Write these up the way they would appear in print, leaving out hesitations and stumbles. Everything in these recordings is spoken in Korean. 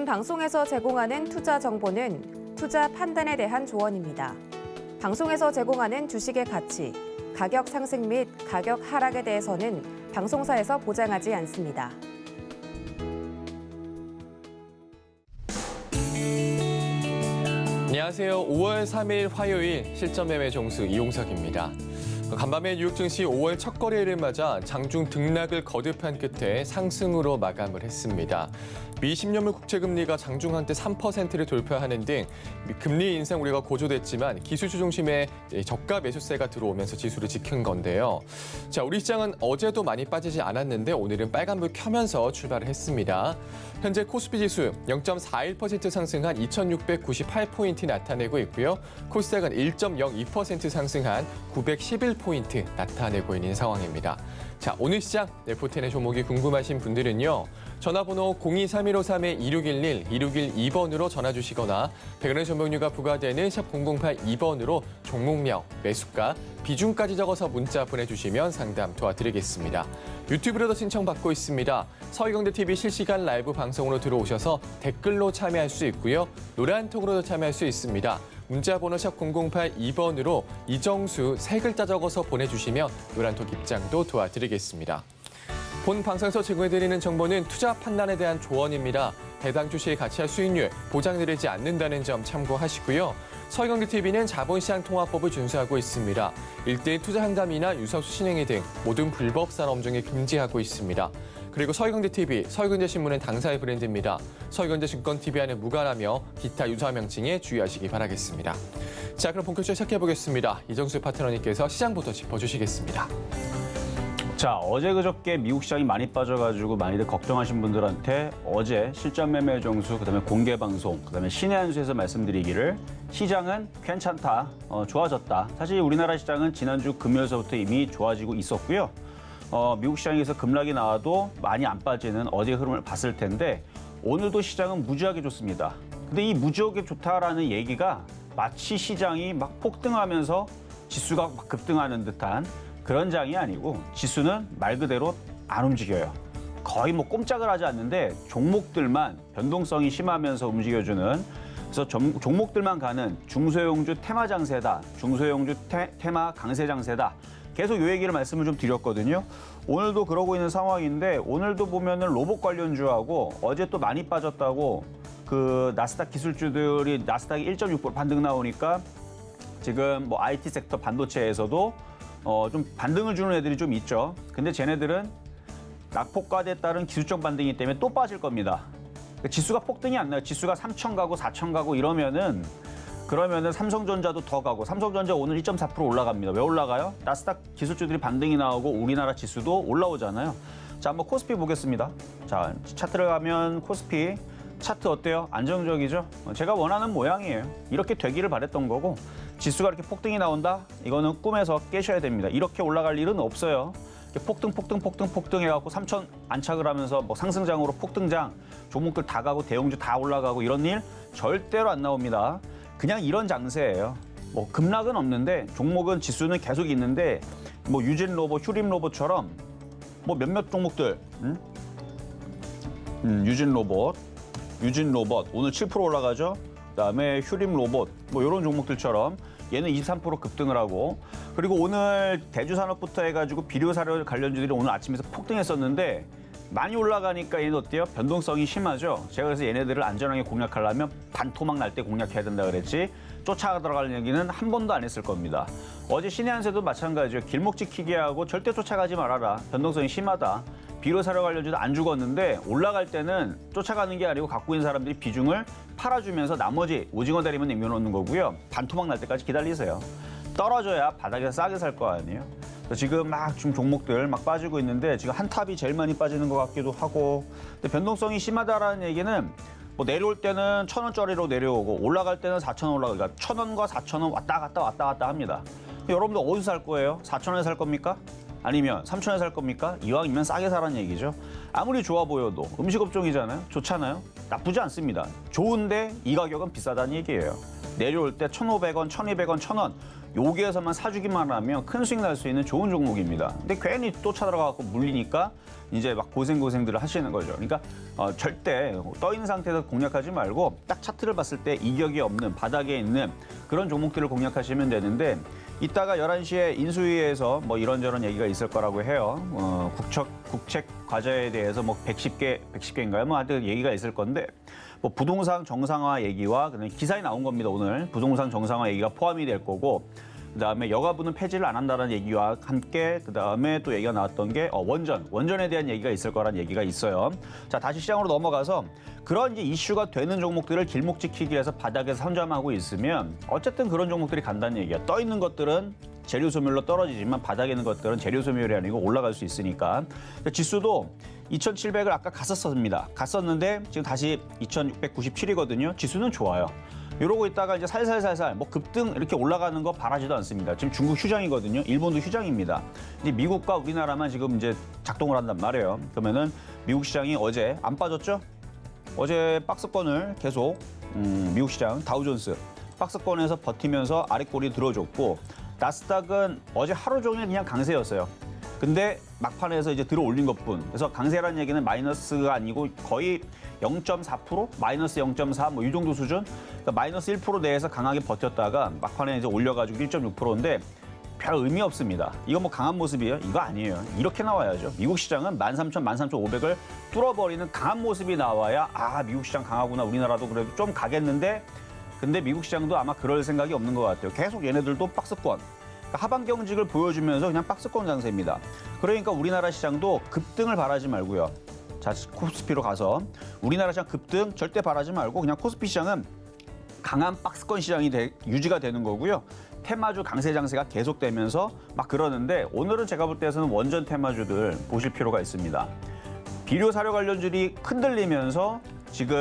본 방송에서 제공하는 투자 정보는 투자 판단에 대한 조언입니다. 방송에서 제공하는 주식의 가치, 가격 상승 및 가격 하락에 대해서는 방송사에서 보장하지 않습니다. 안녕하세요. 5월 3일 화요일 실전 매매 종수 이용석입니다. 간밤에 뉴욕 증시 5월 첫 거래일을 맞아 장중 등락을 거듭한 끝에 상승으로 마감을 했습니다. 미 10년물 국채금리가 장중 한때 3%를 돌파하는 등 금리 인상 우려가 고조됐지만 기술주 중심의 저가 매수세가 들어오면서 지수를 지킨 건데요. 자, 우리 시장은 어제도 많이 빠지지 않았는데 오늘은 빨간불 켜면서 출발을 했습니다. 현재 코스피 지수 0.41% 상승한 2,698포인트 나타내고 있고요. 코스닥은 1.02% 상승한 911포인트 나타내고 있는 상황입니다. 자, 오늘 시장 네포텐의 종목이 궁금하신 분들은요. 전화번호 023153-2611, 2612번으로 전화 주시거나 100원의 전명료가 부과되는 샵 0082번으로 종목명, 매수가, 비중까지 적어서 문자 보내주시면 상담 도와드리겠습니다. 유튜브로도 신청받고 있습니다. 서희경제TV 실시간 라이브 방송으로 들어오셔서 댓글로 참여할 수 있고요. 노래한통으로도 참여할 수 있습니다. 문자 번호 샵 0082번으로 이정수 세 글자 적어서 보내주시면 노란톡 입장도 도와드리겠습니다. 본 방송에서 제공해드리는 정보는 투자 판단에 대한 조언입니다. 해당 주식의 가치와 수익률 보장드리지 않는다는 점 참고하시고요. 서희경제TV는 자본시장 통화법을 준수하고 있습니다. 1대1 투자 상담이나 유사수 신행위 등 모든 불법 산업 중에 금지하고 있습니다. 그리고 서희경제TV, 서희경제신문은 당사의 브랜드입니다. 서희경제증권TV와는 무관하며 기타 유사 명칭에 주의하시기 바라겠습니다. 자, 그럼 본격적으로 시작해보겠습니다. 이정수 파트너님께서 시장부터 짚어주시겠습니다. 자, 어제 그저께 미국 시장이 많이 빠져가지고 많이들 걱정하신 분들한테 어제 실전 매매 정수, 그다음에 공개 방송, 그다음에 신의 한 수에서 말씀드리기를 시장은 괜찮다, 좋아졌다. 사실 우리나라 시장은 지난주 금요일서부터 이미 좋아지고 있었고요. 미국 시장에서 급락이 나와도 많이 안 빠지는 어제 흐름을 봤을 텐데 오늘도 시장은 무지하게 좋습니다. 근데 이 무지하게 좋다라는 얘기가 마치 시장이 막 폭등하면서 지수가 막 급등하는 듯한 그런 장이 아니고 지수는 말 그대로 안 움직여요. 거의 뭐 꼼짝을 하지 않는데 종목들만 변동성이 심하면서 움직여주는, 그래서 종목들만 가는 중소형주 테마 장세다, 중소형주 테마 강세 장세다. 계속 이 얘기를 말씀을 좀 드렸거든요. 오늘도 그러고 있는 상황인데 오늘도 보면은 로봇 관련주하고 어제 또 많이 빠졌다고 그 나스닥 기술주들이 나스닥이 1.6% 반등 나오니까 지금 뭐 IT 섹터 반도체에서도 좀 반등을 주는 애들이 좀 있죠. 근데 쟤네들은 낙폭과대에 따른 기술적 반등이기 때문에 또 빠질 겁니다. 지수가 폭등이 안 나요. 지수가 3,000 가고 4,000 가고 그러면은 삼성전자도 더 가고, 삼성전자 오늘 1.4% 올라갑니다. 왜 올라가요? 나스닥 기술주들이 반등이 나오고 우리나라 지수도 올라오잖아요. 자, 한번 코스피 보겠습니다. 자, 차트를 가면 코스피 차트 어때요? 안정적이죠? 제가 원하는 모양이에요. 이렇게 되기를 바랬던 거고, 지수가 이렇게 폭등이 나온다? 이거는 꿈에서 깨셔야 됩니다. 이렇게 올라갈 일은 없어요. 폭등 해갖고 3,000 안착을 하면서 뭐 상승장으로 폭등장, 종목들 다 가고 대형주 다 올라가고 이런 일 절대로 안 나옵니다. 그냥 이런 장세예요. 뭐 급락은 없는데 종목은 지수는 계속 있는데 뭐 유진 로봇, 휴림 로봇처럼 뭐 몇몇 종목들, 유진 로봇 오늘 7% 올라가죠. 그다음에 휴림 로봇 뭐 이런 종목들처럼 얘는 23% 급등을 하고, 그리고 오늘 대주산업부터 해가지고 비료사료 관련주들이 오늘 아침에서 폭등했었는데 많이 올라가니까 얘는 어때요? 변동성이 심하죠. 제가 그래서 얘네들을 안전하게 공략하려면 반토막 날 때 공략해야 된다 그랬지, 쫓아가 들어갈 얘기는 한 번도 안 했을 겁니다. 어제 신의 한세도 마찬가지예요. 길목 지키게 하고 절대 쫓아가지 말아라. 변동성이 심하다. 비료사료 관련주도 안 죽었는데 올라갈 때는 쫓아가는 게 아니고 갖고 있는 사람들이 비중을 팔아주면서 나머지 오징어 다리만 남겨놓는 거고요. 반토막 날 때까지 기다리세요. 떨어져야 바닥에서 싸게 살 거 아니에요. 지금 막 좀 종목들 막 빠지고 있는데 지금 한탑이 제일 많이 빠지는 것 같기도 하고, 근데 변동성이 심하다라는 얘기는 뭐 내려올 때는 1,000원짜리로 내려오고 올라갈 때는 4,000원 올라가고, 그러니까 1,000원과 4,000원 왔다 갔다 합니다. 여러분들 어디서 살 거예요? 4,000원에 살 겁니까? 아니면 3,000원에 살 겁니까? 이왕이면 싸게 사라는 얘기죠. 아무리 좋아 보여도 음식업종이잖아요. 좋잖아요. 나쁘지 않습니다. 좋은데 이 가격은 비싸다는 얘기예요. 내려올 때 1,500원, 1,200원, 1,000원 여기에서만 사주기만 하면 큰 수익 날 수 있는 좋은 종목입니다. 근데 괜히 또 쳐들어가고 물리니까 이제 막 고생들을 하시는 거죠. 그러니까 절대 떠 있는 상태에서 공략하지 말고 딱 차트를 봤을 때 이격이 없는 바닥에 있는 그런 종목들을 공략하시면 되는데 이따가 11시에 인수위에서 뭐 이런저런 얘기가 있을 거라고 해요. 국책 과제에 대해서 뭐 110개인가요? 뭐 하여튼 얘기가 있을 건데 뭐 부동산 정상화 얘기와 그다음에 기사에 나온 겁니다. 오늘 부동산 정상화 얘기가 포함이 될 거고 그다음에 여가부는 폐지를 안 한다는 얘기와 함께 그다음에 또 얘기가 나왔던 게 원전에 대한 얘기가 있을 거란 얘기가 있어요. 자, 다시 시장으로 넘어가서 그런 이제 이슈가 되는 종목들을 길목 지키기 위해서 바닥에서 선점하고 있으면 어쨌든 그런 종목들이 간다는 얘기야. 떠 있는 것들은 재료 소멸로 떨어지지만 바닥에 있는 것들은 재료 소멸이 아니고 올라갈 수 있으니까. 지수도 2,700을 아까 갔었는데 지금 다시 2,697이거든요. 지수는 좋아요. 이러고 있다가 이제 살살살살 뭐 급등 이렇게 올라가는 거 바라지도 않습니다. 지금 중국 휴장이거든요. 일본도 휴장입니다. 이제 미국과 우리나라만 지금 이제 작동을 한단 말이에요. 그러면은 미국 시장이 어제 안 빠졌죠? 어제 박스권을 계속 미국 시장 다우존스 박스권에서 버티면서 아래꼬리 들어줬고 나스닥은 어제 하루 종일 그냥 강세였어요. 근데 막판에서 이제 들어 올린 것뿐. 그래서 강세라는 얘기는 마이너스가 아니고 거의 0.4%? 마이너스 0.4? 뭐 이 정도 수준? 그러니까 마이너스 1% 내에서 강하게 버텼다가 막판에 이제 올려가지고 1.6%인데 별 의미 없습니다. 이거 뭐 강한 모습이에요? 이거 아니에요. 이렇게 나와야죠. 미국 시장은 13,000, 13,500을 뚫어버리는 강한 모습이 나와야 미국 시장 강하구나. 우리나라도 그래도 좀 가겠는데 근데 미국 시장도 아마 그럴 생각이 없는 것 같아요. 계속 얘네들도 박스권. 하반 경직을 보여주면서 그냥 박스권 장세입니다. 그러니까 우리나라 시장도 급등을 바라지 말고요. 자, 코스피로 가서 우리나라 시장 급등 절대 바라지 말고 그냥 코스피 시장은 강한 박스권 시장이 유지가 되는 거고요. 테마주 강세 장세가 계속되면서 막 그러는데 오늘은 제가 볼 때에서는 원전 테마주들 보실 필요가 있습니다. 비료 사료 관련주들이 흔들리면서 지금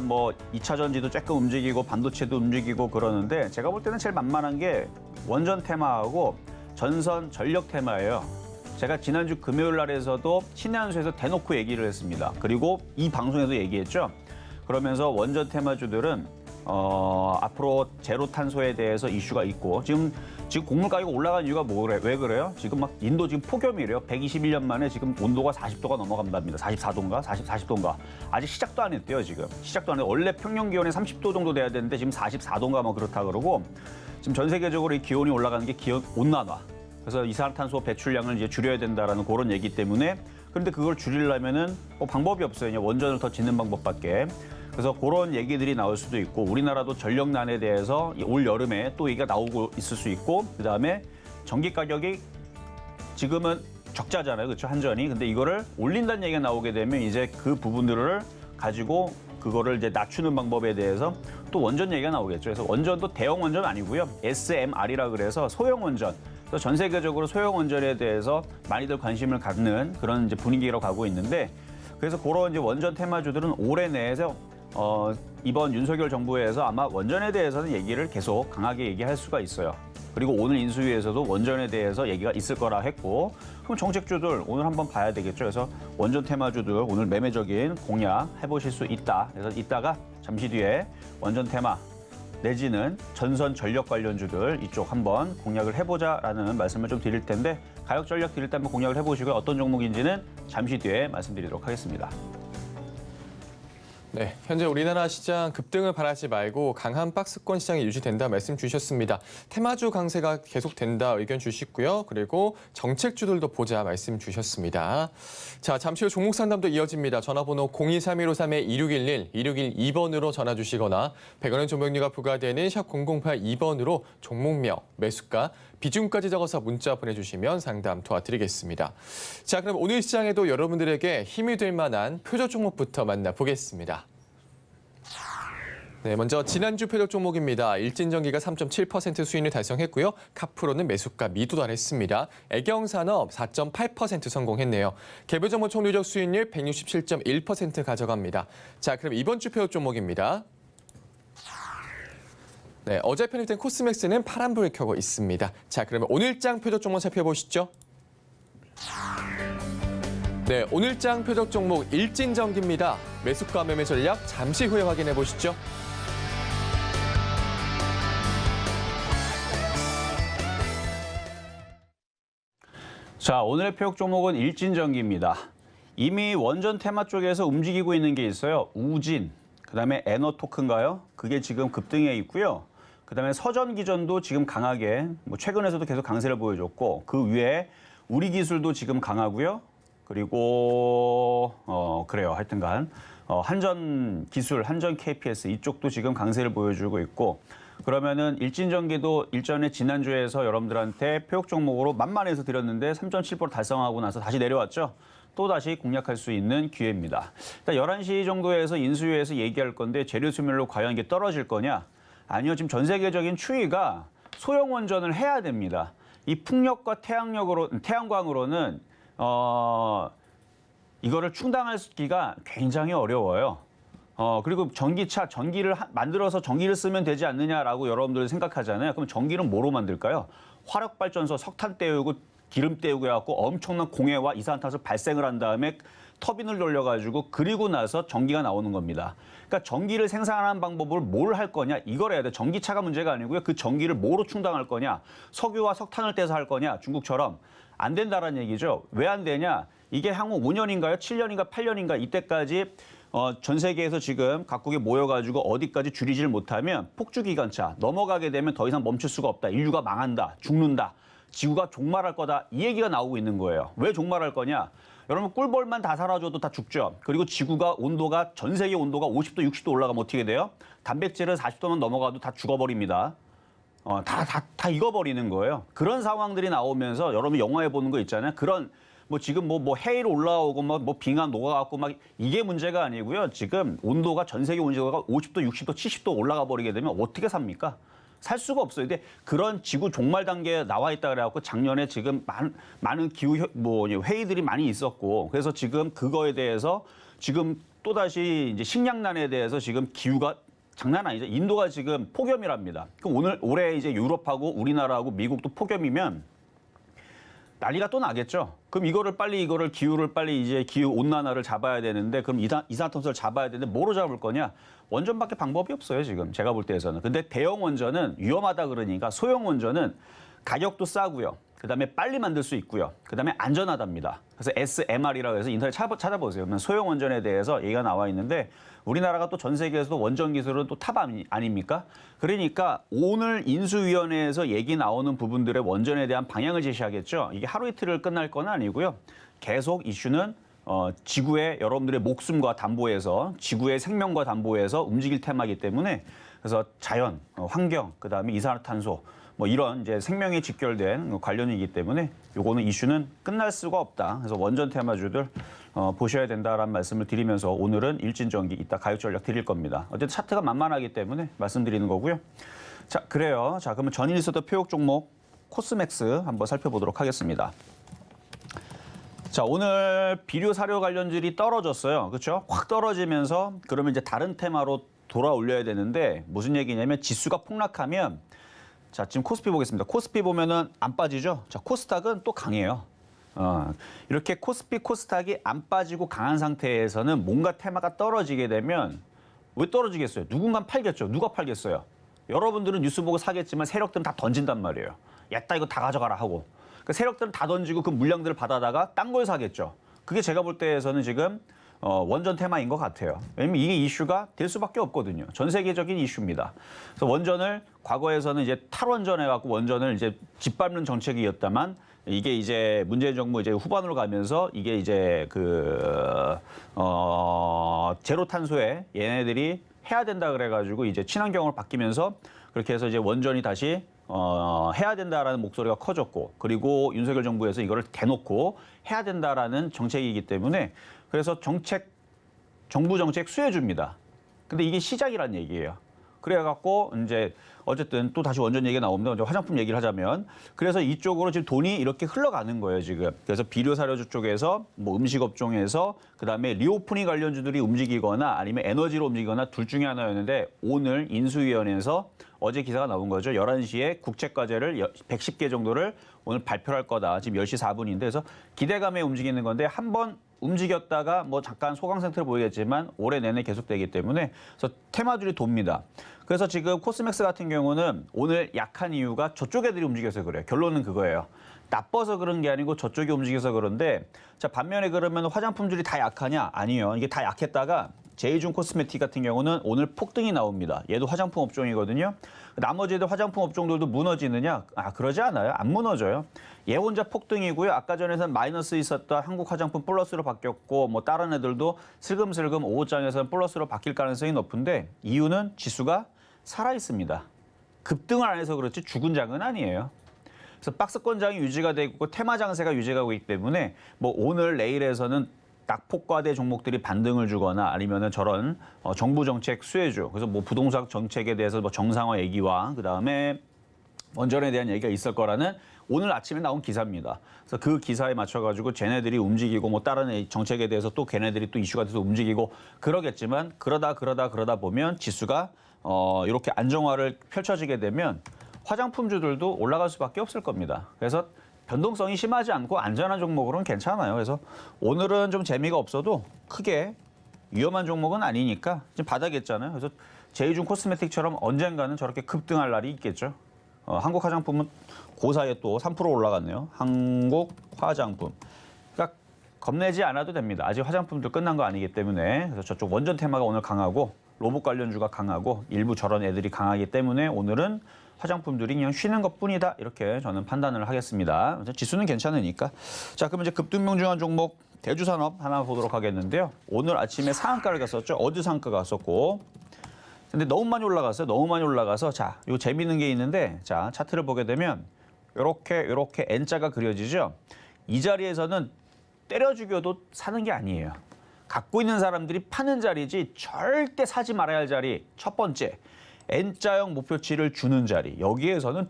뭐 2차 전지도 조금 움직이고 반도체도 움직이고 그러는데 제가 볼 때는 제일 만만한 게 원전 테마하고 전선 전력 테마예요. 제가 지난주 금요일 날에서도 신한수에서 대놓고 얘기를 했습니다. 그리고 이 방송에서 얘기했죠. 그러면서 원전 테마주들은 앞으로 제로 탄소에 대해서 이슈가 있고 지금 곡물 가격 올라간 이유가 왜 그래요? 지금 막 인도 지금 폭염이래요. 121년 만에 지금 온도가 40도가 넘어간답니다. 44도인가? 40도인가? 아직 시작도 안 했대요, 지금. 시작도 안 했어요. 원래 평년 기온이 30도 정도 돼야 되는데 지금 44도인가 뭐 그렇다 그러고 지금 전 세계적으로 이 기온이 올라가는 게 기온 온난화. 그래서 이산화탄소 배출량을 이제 줄여야 된다라는 그런 얘기 때문에 그런데 그걸 줄이려면은 뭐 방법이 없어요. 그냥 원전을 더 짓는 방법밖에. 그래서 그런 얘기들이 나올 수도 있고 우리나라도 전력난에 대해서 올 여름에 또 얘기가 나오고 있을 수 있고 그다음에 전기 가격이 지금은 적자잖아요. 그렇죠? 한전이. 근데 이거를 올린다는 얘기가 나오게 되면 이제 그 부분들을 가지고 그거를 이제 낮추는 방법에 대해서 또 원전 얘기가 나오겠죠. 그래서 원전도 대형 원전 아니고요. SMR이라 그래서 소형 원전. 그래서 전 세계적으로 소형 원전에 대해서 많이들 관심을 갖는 그런 이제 분위기로 가고 있는데 그래서 그런 이제 원전 테마주들은 올해 내에서 이번 윤석열 정부에서 아마 원전에 대해서는 얘기를 계속 강하게 얘기할 수가 있어요. 그리고 오늘 인수위에서도 원전에 대해서 얘기가 있을 거라 했고 그럼 정책주들 오늘 한번 봐야 되겠죠. 그래서 원전 테마주들 오늘 매매적인 공략 해보실 수 있다. 그래서 이따가 잠시 뒤에 원전 테마 내지는 전선 전력 관련주들 이쪽 한번 공략을 해보자라는 말씀을 좀 드릴 텐데 가격 전력 드릴 때 한번 공략을 해보시고요. 어떤 종목인지는 잠시 뒤에 말씀드리도록 하겠습니다. 네, 현재 우리나라 시장 급등을 바라지 말고 강한 박스권 시장이 유지된다 말씀 주셨습니다. 테마주 강세가 계속된다 의견 주시고요. 그리고 정책주들도 보자 말씀 주셨습니다. 자, 잠시 후 종목 상담도 이어집니다. 전화번호 023153-2611, 2612번으로 전화 주시거나 100원의 종목료가 부과되는 샵 0082번으로 종목명, 매수가, 비중까지 적어서 문자 보내주시면 상담 도와드리겠습니다. 자, 그럼 오늘 시장에도 여러분들에게 힘이 될 만한 표적 종목부터 만나보겠습니다. 네, 먼저 지난주 표적 종목입니다. 일진전기가 3.7% 수익을 달성했고요. 카프로는 매수가 미도달했습니다. 애경산업 4.8% 성공했네요. 개별 종목 총 누적 수익률 167.1% 가져갑니다. 자, 그럼 이번 주 표적 종목입니다. 네, 어제 편입된 코스맥스는 파란불을 켜고 있습니다. 자, 그러면 오늘장 표적 종목 살펴보시죠. 네, 오늘장 표적 종목 일진전기입니다. 매수가 매매 전략 잠시 후에 확인해 보시죠. 자, 오늘의 표역 종목은 일진전기입니다. 이미 원전 테마 쪽에서 움직이고 있는 게 있어요. 우진, 그다음에 에너토크인가요? 그게 지금 급등해 있고요. 그다음에 서전기전도 지금 강하게, 최근에서도 계속 강세를 보여줬고, 그 위에 우리기술도 지금 강하고요. 그리고 그래요. 하여튼간 한전기술, 한전 KPS 이쪽도 지금 강세를 보여주고 있고, 그러면은 일진전기도 일전에 지난주에서 여러분들한테 표역 종목으로 만만해서 드렸는데 3.7% 달성하고 나서 다시 내려왔죠. 또 다시 공략할 수 있는 기회입니다. 일단 11시 정도에서 인수위에서 얘기할 건데 재료 소멸로 과연 이게 떨어질 거냐? 아니요. 지금 전 세계적인 추이가 소형 원전을 해야 됩니다. 이 풍력과 태양광으로는 이거를 충당하기가 굉장히 어려워요. 그리고 전기를 만들어서 전기를 쓰면 되지 않느냐라고 여러분들 생각하잖아요. 그럼 전기는 뭐로 만들까요? 화력발전소 석탄 떼우고 기름 떼우고 해갖고 엄청난 공해와 이산화탄소 발생을 한 다음에 터빈을 돌려가지고 그리고 나서 전기가 나오는 겁니다. 그러니까 전기를 생산하는 방법을 뭘 할 거냐 이걸 해야 돼. 전기차가 문제가 아니고요. 그 전기를 뭐로 충당할 거냐. 석유와 석탄을 떼서 할 거냐. 중국처럼 안 된다라는 얘기죠. 왜 안 되냐. 이게 향후 5년인가요? 7년인가 8년인가 이때까지 전 세계에서 지금 각국이 모여가지고 어디까지 줄이질 못하면 폭주기관차 넘어가게 되면 더 이상 멈출 수가 없다. 인류가 망한다. 죽는다. 지구가 종말할 거다. 이 얘기가 나오고 있는 거예요. 왜 종말할 거냐? 여러분 꿀벌만 다 사라져도 다 죽죠. 그리고 지구가 온도가 전 세계 온도가 50도, 60도 올라가면 어떻게 돼요? 단백질은 40도만 넘어가도 다 죽어버립니다. 다 익어버리는 거예요. 그런 상황들이 나오면서 여러분 영화에 보는 거 있잖아요. 그런 지금 해일 올라오고 빙하 녹아갖고 이게 문제가 아니고요. 지금 온도가 전 세계 온도가 50도, 60도, 70도 올라가 버리게 되면 어떻게 삽니까? 살 수가 없어요. 근데 그런 지구 종말 단계에 나와 있다 그래갖고 작년에 지금 많은 기후 회의들이 많이 있었고 그래서 지금 그거에 대해서 지금 또다시 이제 식량난에 대해서 지금 기후가 장난 아니죠. 인도가 지금 폭염이랍니다. 그럼 올해 이제 유럽하고 우리나라하고 미국도 폭염이면 난리가 또 나겠죠. 그럼 기후를 빨리 이제 기후 온난화를 잡아야 되는데 그럼 이산화탄소를 잡아야 되는데 뭐로 잡을 거냐? 원전밖에 방법이 없어요, 지금. 제가 볼 때에서는. 근데 대형 원전은 위험하다 그러니까 소형 원전은 가격도 싸고요. 그다음에 빨리 만들 수 있고요. 그다음에 안전하답니다. 그래서 SMR이라고 해서 인터넷 찾아보세요. 그러면 소형 원전에 대해서 얘기가 나와 있는데 우리나라가 또 전 세계에서도 원전 기술은 또 탑 아닙니까? 그러니까 오늘 인수위원회에서 얘기 나오는 부분들의 원전에 대한 방향을 제시하겠죠. 이게 하루 이틀을 끝날 건 아니고요. 계속 이슈는 지구의 여러분들의 목숨과 담보에서 지구의 생명과 담보에서 움직일 테마이기 때문에 그래서 자연, 환경, 그다음에 이산화탄소 이런 이제 생명에 직결된 관련이기 때문에 요거는 이슈는 끝날 수가 없다. 그래서 원전 테마주들 보셔야 된다라는 말씀을 드리면서 오늘은 일진전기 이따 가격 전략 드릴 겁니다. 어쨌든 차트가 만만하기 때문에 말씀드리는 거고요. 자, 그래요. 자, 그러면 전일 있었던 표역 종목 코스맥스 한번 살펴보도록 하겠습니다. 자, 오늘 비료 사료 관련주들이 떨어졌어요. 그렇죠? 확 떨어지면서 그러면 이제 다른 테마로 돌아 올려야 되는데 무슨 얘기냐면 지수가 폭락하면 자, 지금 코스피 보겠습니다. 코스피 보면은 안 빠지죠? 자, 코스닥은 또 강해요. 이렇게 코스닥이 안 빠지고 강한 상태에서는 뭔가 테마가 떨어지게 되면 왜 떨어지겠어요? 누군가 팔겠죠. 누가 팔겠어요? 여러분들은 뉴스 보고 사겠지만 세력들은 다 던진단 말이에요. 야따 이거 다 가져가라 하고. 그 세력들은 다 던지고 그 물량들을 받아다가 딴 걸 사겠죠. 그게 제가 볼 때에서는 지금 원전 테마인 것 같아요. 왜냐면 이게 이슈가 될 수밖에 없거든요. 전 세계적인 이슈입니다. 그래서 원전을 과거에서는 이제 탈원전 해갖고 원전을 이제 짓밟는 정책이었다만 이게 이제 문재인 정부 이제 후반으로 가면서 이게 이제 제로 탄소에 얘네들이 해야 된다 그래가지고 이제 친환경으로 바뀌면서 그렇게 해서 이제 원전이 다시 해야 된다라는 목소리가 커졌고 그리고 윤석열 정부에서 이거를 대놓고 해야 된다라는 정책이기 때문에 그래서 정부 정책 수혜줍니다. 근데 이게 시작이란 얘기예요. 그래갖고 이제 어쨌든 또 다시 원전 얘기가 나옵니다. 이제 화장품 얘기를 하자면 그래서 이쪽으로 지금 돈이 이렇게 흘러가는 거예요, 지금. 그래서 비료 사료주 쪽에서 음식 업종에서 그다음에 리오프닝 관련주들이 움직이거나 아니면 에너지로 움직이거나 둘 중에 하나였는데 오늘 인수위원회에서 어제 기사가 나온 거죠. 11시에 국책과제를 110개 정도를 오늘 발표할 거다. 지금 10시 4분인데 그래서 기대감에 움직이는 건데 한번 움직였다가 잠깐 소강 상태로 보이겠지만 올해 내내 계속되기 때문에 그래서 테마들이 돕니다. 그래서 지금 코스맥스 같은 경우는 오늘 약한 이유가 저쪽 애들이 움직여서 그래요. 결론은 그거예요. 나빠서 그런 게 아니고 저쪽이 움직여서 그런데 자 반면에 그러면 화장품들이 다 약하냐? 아니요. 이게 다 약했다가 제이준 코스메틱 같은 경우는 오늘 폭등이 나옵니다. 얘도 화장품 업종이거든요. 나머지 애들 화장품 업종들도 무너지느냐? 그러지 않아요. 안 무너져요. 얘 혼자 폭등이고요. 아까 전에는 마이너스 있었던 한국 화장품 플러스로 바뀌었고 뭐 다른 애들도 슬금슬금 5호장에서는 플러스로 바뀔 가능성이 높은데 이유는 지수가 살아있습니다. 급등을 안 해서 그렇지 죽은 장은 아니에요. 그래서 박스권장이 유지가 되고 테마 장세가 유지가고 있기 때문에 뭐 오늘 내일에서는 낙폭과대 종목들이 반등을 주거나 아니면은 저런 정부 정책 수혜주 그래서 뭐 부동산 정책에 대해서 뭐 정상화 얘기와 그다음에 원전에 대한 얘기가 있을 거라는 오늘 아침에 나온 기사입니다. 그래서 그 기사에 맞춰가지고 쟤네들이 움직이고 뭐 다른 정책에 대해서 또 걔네들이 또 이슈가 돼서 움직이고 그러겠지만 그러다 보면 지수가 이렇게 안정화를 펼쳐지게 되면 화장품주들도 올라갈 수밖에 없을 겁니다. 그래서 변동성이 심하지 않고 안전한 종목으로는 괜찮아요. 그래서 오늘은 좀 재미가 없어도 크게 위험한 종목은 아니니까 지금 바닥했잖아요. 그래서 제이준 코스메틱처럼 언젠가는 저렇게 급등할 날이 있겠죠. 한국 화장품은 그 사이에 또 3% 올라갔네요. 한국 화장품. 그러니까 겁내지 않아도 됩니다. 아직 화장품도 끝난 거 아니기 때문에. 그래서 저쪽 원전 테마가 오늘 강하고 로봇 관련주가 강하고 일부 저런 애들이 강하기 때문에 오늘은 화장품들이 그냥 쉬는 것뿐이다 이렇게 저는 판단을 하겠습니다. 지수는 괜찮으니까. 자, 그럼 이제 급등명중한 종목 대주산업 하나 보도록 하겠는데요. 오늘 아침에 상한가를 갔었죠. 어디 상한가가 갔었고. 근데 너무 많이 올라갔어요. 너무 많이 올라가서 자, 요 재밌는 게 있는데 자, 차트를 보게 되면 이렇게 N자가 그려지죠. 이 자리에서는 때려 죽여도 사는 게 아니에요. 갖고 있는 사람들이 파는 자리지 절대 사지 말아야 할 자리. 첫 번째. N자형 목표치를 주는 자리. 여기에서는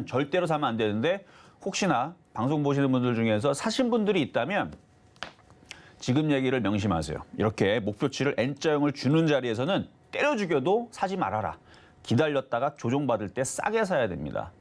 절대로 사면 안 되는데 혹시나 방송 보시는 분들 중에서 사신 분들이 있다면 지금 얘기를 명심하세요. 이렇게 목표치를 N자형을 주는 자리에서는 때려 죽여도 사지 말아라. 기다렸다가 조정받을 때 싸게 사야 됩니다.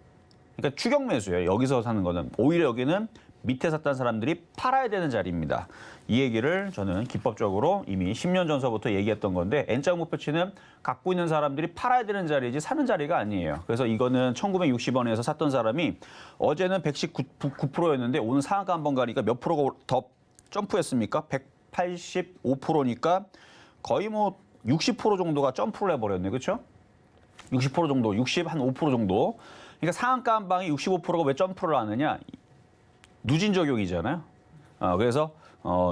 그러니까 추격 매수예요. 여기서 사는 거는. 오히려 여기는 밑에 샀던 사람들이 팔아야 되는 자리입니다. 이 얘기를 저는 기법적으로 이미 10년 전서부터 얘기했던 건데 N자 목표치는 갖고 있는 사람들이 팔아야 되는 자리이지 사는 자리가 아니에요. 그래서 이거는 1960원에서 샀던 사람이 어제는 119%였는데 오늘 상한가 한번 가니까 몇 프로가 더 점프했습니까? 185%니까 거의 뭐 60% 정도가 점프를 해버렸네. 그렇죠? 60% 정도, 60한 5% 정도. 그러니까 상한가 한 방에 65%가 왜 점프를 하느냐? 누진 적용이잖아요. 그래서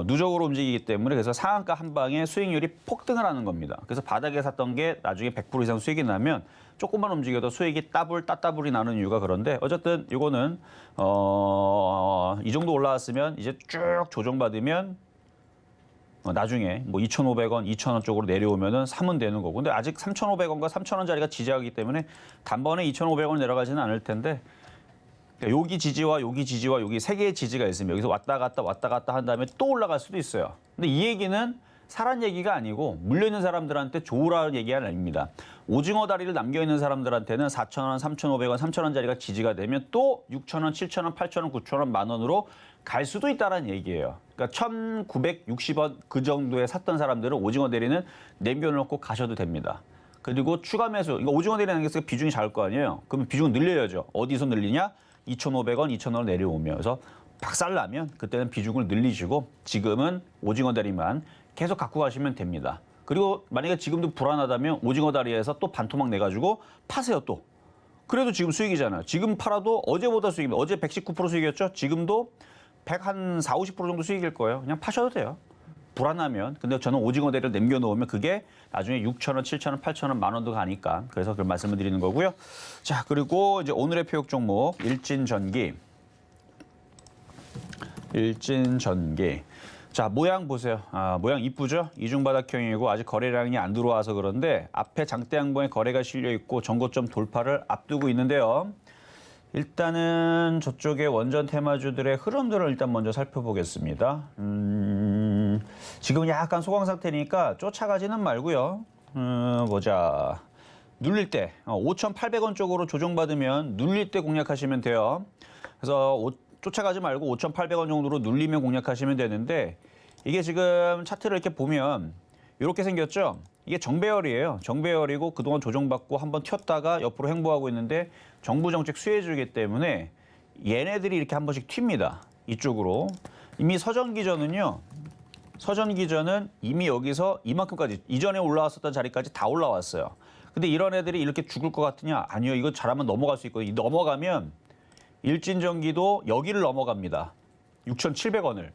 누적으로 움직이기 때문에 그래서 상한가 한 방에 수익률이 폭등을 하는 겁니다. 그래서 바닥에 샀던 게 나중에 100% 이상 수익이 나면 조금만 움직여도 수익이 따블이 나는 이유가 그런데 어쨌든 이거는 이 정도 올라왔으면 이제 쭉 조정받으면 나중에 뭐 2,500원, 2,000원 쪽으로 내려오면은 사면 되는 거고. 근데 아직 3,500원과 3,000원짜리가 지지하기 때문에 단번에 2,500원 내려가지는 않을 텐데 여기 지지와 여기 지지와 여기 세 개의 지지가 있으면 여기서 왔다 갔다 한 다음에 또 올라갈 수도 있어요. 근데 이 얘기는 사란 얘기가 아니고 물려있는 사람들한테 좋으라는 얘기가 아닙니다. 오징어 다리를 남겨있는 사람들한테는 4,000원, 3,500원, 3,000원짜리가 지지가 되면 또 6,000원, 7,000원, 8,000원, 9,000원, 만 원으로 갈 수도 있다는 얘기예요. 그러니까 1,960원 그 정도에 샀던 사람들은 오징어 대리는 남겨놓고 가셔도 됩니다. 그리고 추가 매수, 그러니까 오징어 대리 남겼으니까 비중이 작을 거 아니에요. 그러면 비중을 늘려야죠. 어디서 늘리냐? 2,500원, 2,000원 내려오면. 그래서 박살나면 그때는 비중을 늘리시고 지금은 오징어 다리만 계속 갖고 가시면 됩니다. 그리고 만약에 지금도 불안하다면 오징어 다리에서 또 반토막 내가지고 파세요 또. 그래도 지금 수익이잖아요. 지금 팔아도 어제보다 수익입니다. 어제 119% 수익이었죠. 지금도 140, 50% 정도 수익일 거예요. 그냥 파셔도 돼요. 불안하면. 근데 저는 오징어 대리를 남겨놓으면 그게 나중에 6,000원, 7,000원, 8,000원, 만 원도 가니까. 그래서 그걸 말씀을 드리는 거고요. 자, 그리고 이제 오늘의 표역 종목 일진전기. 자, 모양 보세요. 모양 이쁘죠? 이중바닥형이고 아직 거래량이 안 들어와서 그런데 앞에 장대 양봉에 거래가 실려 있고 전고점 돌파를 앞두고 있는데요. 일단은 저쪽에 원전 테마주들의 흐름들을 일단 먼저 살펴보겠습니다. 지금 약간 소강 상태니까 쫓아가지는 말고요. 보자. 눌릴 때 5,800원 쪽으로 조정받으면 눌릴 때 공략하시면 돼요. 그래서 쫓아가지 말고 5,800원 정도로 눌리면 공략하시면 되는데 이게 지금 차트를 이렇게 보면 이렇게 생겼죠? 이게 정배열이에요. 정배열이고 그동안 조정받고 한번 튀었다가 옆으로 횡보하고 있는데 정부 정책 수혜주이기 때문에 얘네들이 이렇게 한 번씩 튑니다. 이쪽으로. 이미 서전기전은요. 서전기전은 이미 여기서 이만큼까지 이전에 올라왔었던 자리까지 다 올라왔어요. 근데 이런 애들이 이렇게 죽을 것 같으냐? 아니요. 이거 잘하면 넘어갈 수 있거든요. 넘어가면 일진전기도 여기를 넘어갑니다. 6,700원을.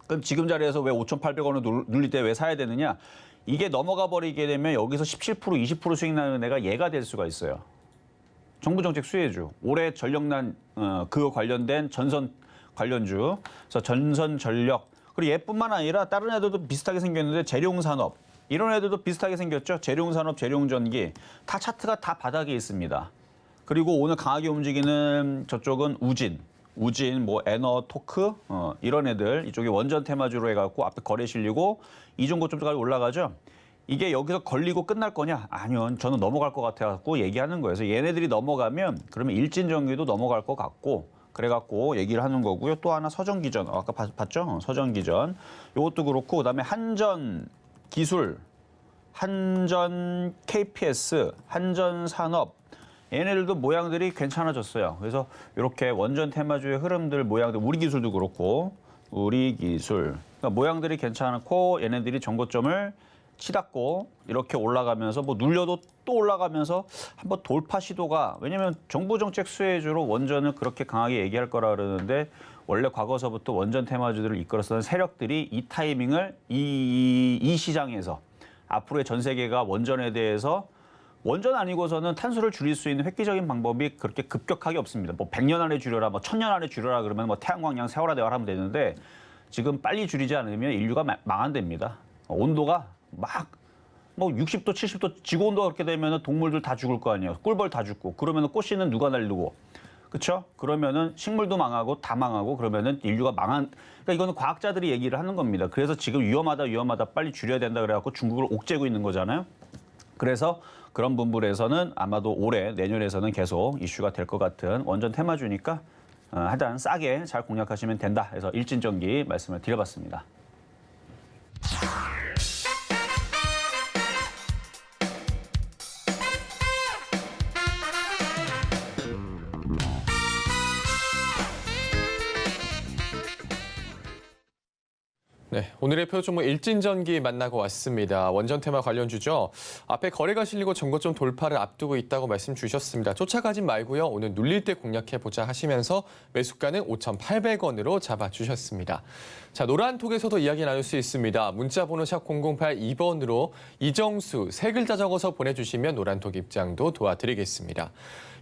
그럼 지금 자리에서 왜 5,800원을 눌릴 때 왜 사야 되느냐? 이게 넘어가 버리게 되면 여기서 17%, 20% 수익 나는 애가 얘가 될 수가 있어요. 정부 정책 수혜주. 올해 전력난 그거 관련된 전선 관련주. 그래서 전선 전력. 그리고 얘뿐만 아니라 다른 애들도 비슷하게 생겼는데 재룡산업. 이런 애들도 비슷하게 생겼죠. 재룡산업, 재룡전기. 다 차트가 다 바닥에 있습니다. 그리고 오늘 강하게 움직이는 저쪽은 우진, 뭐 에너토크 이런 애들. 이쪽이 원전 테마주로 해갖고 앞에 거래 실리고 이 정도 좀까지 올라가죠. 이게 여기서 걸리고 끝날 거냐? 아니요. 저는 넘어갈 것 같아갖고 얘기하는 거예요. 그래서 얘네들이 넘어가면 그러면 일진전기도 넘어갈 것 같고 그래갖고 얘기를 하는 거고요. 또 하나 서전기전. 아까 봤죠? 서전기전. 이것도 그렇고 그다음에 한전기술, 한전 KPS, 한전산업. 얘네들도 모양들이 괜찮아졌어요. 그래서 이렇게 원전 테마주의 흐름들 모양들, 우리 기술도 그렇고 우리 기술. 그러니까 모양들이 괜찮고 얘네들이 정고점을 치닫고 이렇게 올라가면서 뭐 눌려도 또 올라가면서 한번 돌파 시도가 왜냐면 정부 정책 수혜주로 원전을 그렇게 강하게 얘기할 거라 그러는데 원래 과거서부터 원전 테마주들을 이끌었던 세력들이 이 타이밍을 이 시장에서 앞으로의 전 세계가 원전에 대해서 원전 아니고서는 탄소를 줄일 수 있는 획기적인 방법이 그렇게 급격하게 없습니다. 뭐 100년 안에 줄여라, 뭐 1000년 안에 줄여라 그러면 뭐 태양광량 세월화 대화를 하면 되는데 지금 빨리 줄이지 않으면 인류가 망한답니다. 온도가 막 뭐 60도, 70도 지구 온도가 그렇게 되면은 동물들 다 죽을 거 아니에요. 꿀벌 다 죽고 그러면은 꽃씨는 누가 날리고 그렇죠? 그러면은 식물도 망하고 다 망하고 그러면은 인류가 망한. 그러니까 이거는 과학자들이 얘기를 하는 겁니다. 그래서 지금 위험하다 빨리 줄여야 된다 그래갖고 중국을 옥죄고 있는 거잖아요. 그래서 그런 부분에서는 아마도 올해 내년에서는 계속 이슈가 될 것 같은 원전 테마주니까 하여튼 싸게 잘 공략하시면 된다 해서 일진전기 말씀을 드려봤습니다. 네, 오늘의 표종목 일진전기 만나고 왔습니다. 원전 테마 관련주죠. 앞에 거래가 실리고 전고점 돌파를 앞두고 있다고 말씀 주셨습니다. 쫓아가지 말고요. 오늘 눌릴 때 공략해보자 하시면서 매수가는 5,800원으로 잡아주셨습니다. 자, 노란톡에서도 이야기 나눌 수 있습니다. 문자번호 샵 0082번으로 이정수 세 글자 적어서 보내주시면 노란톡 입장도 도와드리겠습니다.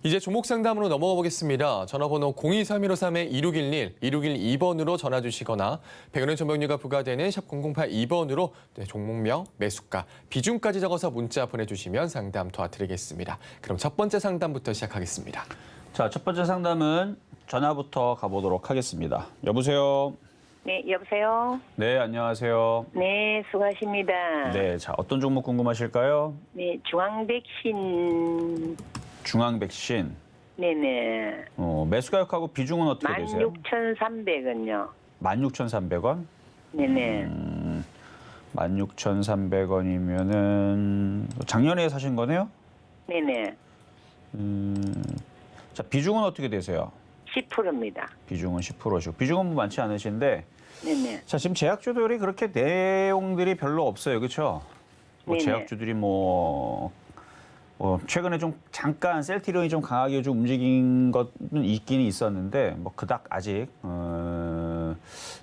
이제 종목 상담으로 넘어가 보겠습니다. 전화번호 023153-2611, 2612번으로 전화 주시거나 100원의 전명료가 부과되는 샵 0082번으로 종목명, 매수가, 비중까지 적어서 문자 보내주시면 상담 도와드리겠습니다. 그럼 첫 번째 상담부터 시작하겠습니다. 자, 첫 번째 상담은 전화부터 가보도록 하겠습니다. 여보세요? 네, 여보세요? 네, 안녕하세요. 네, 수고하십니다. 네, 자, 어떤 종목 궁금하실까요? 네, 중앙백신. 중앙백신. 네네. 매수 가격하고 비중은 어떻게 되세요? 16,300원요. 16,300원? 네네. 16,300원이면은 작년에 사신 거네요? 네네. 자, 비중은 어떻게 되세요? 10%입니다. 비중은 10%시고. 비중은 뭐 많지 않으신데. 네네. 자, 지금 제약주들이 그렇게 내용들이 별로 없어요. 그렇죠? 뭐 네네. 제약주들이 최근에 좀 잠깐 셀트리온이 좀 강하게 좀 움직인 것은 있긴 있었는데 뭐 그닥 아직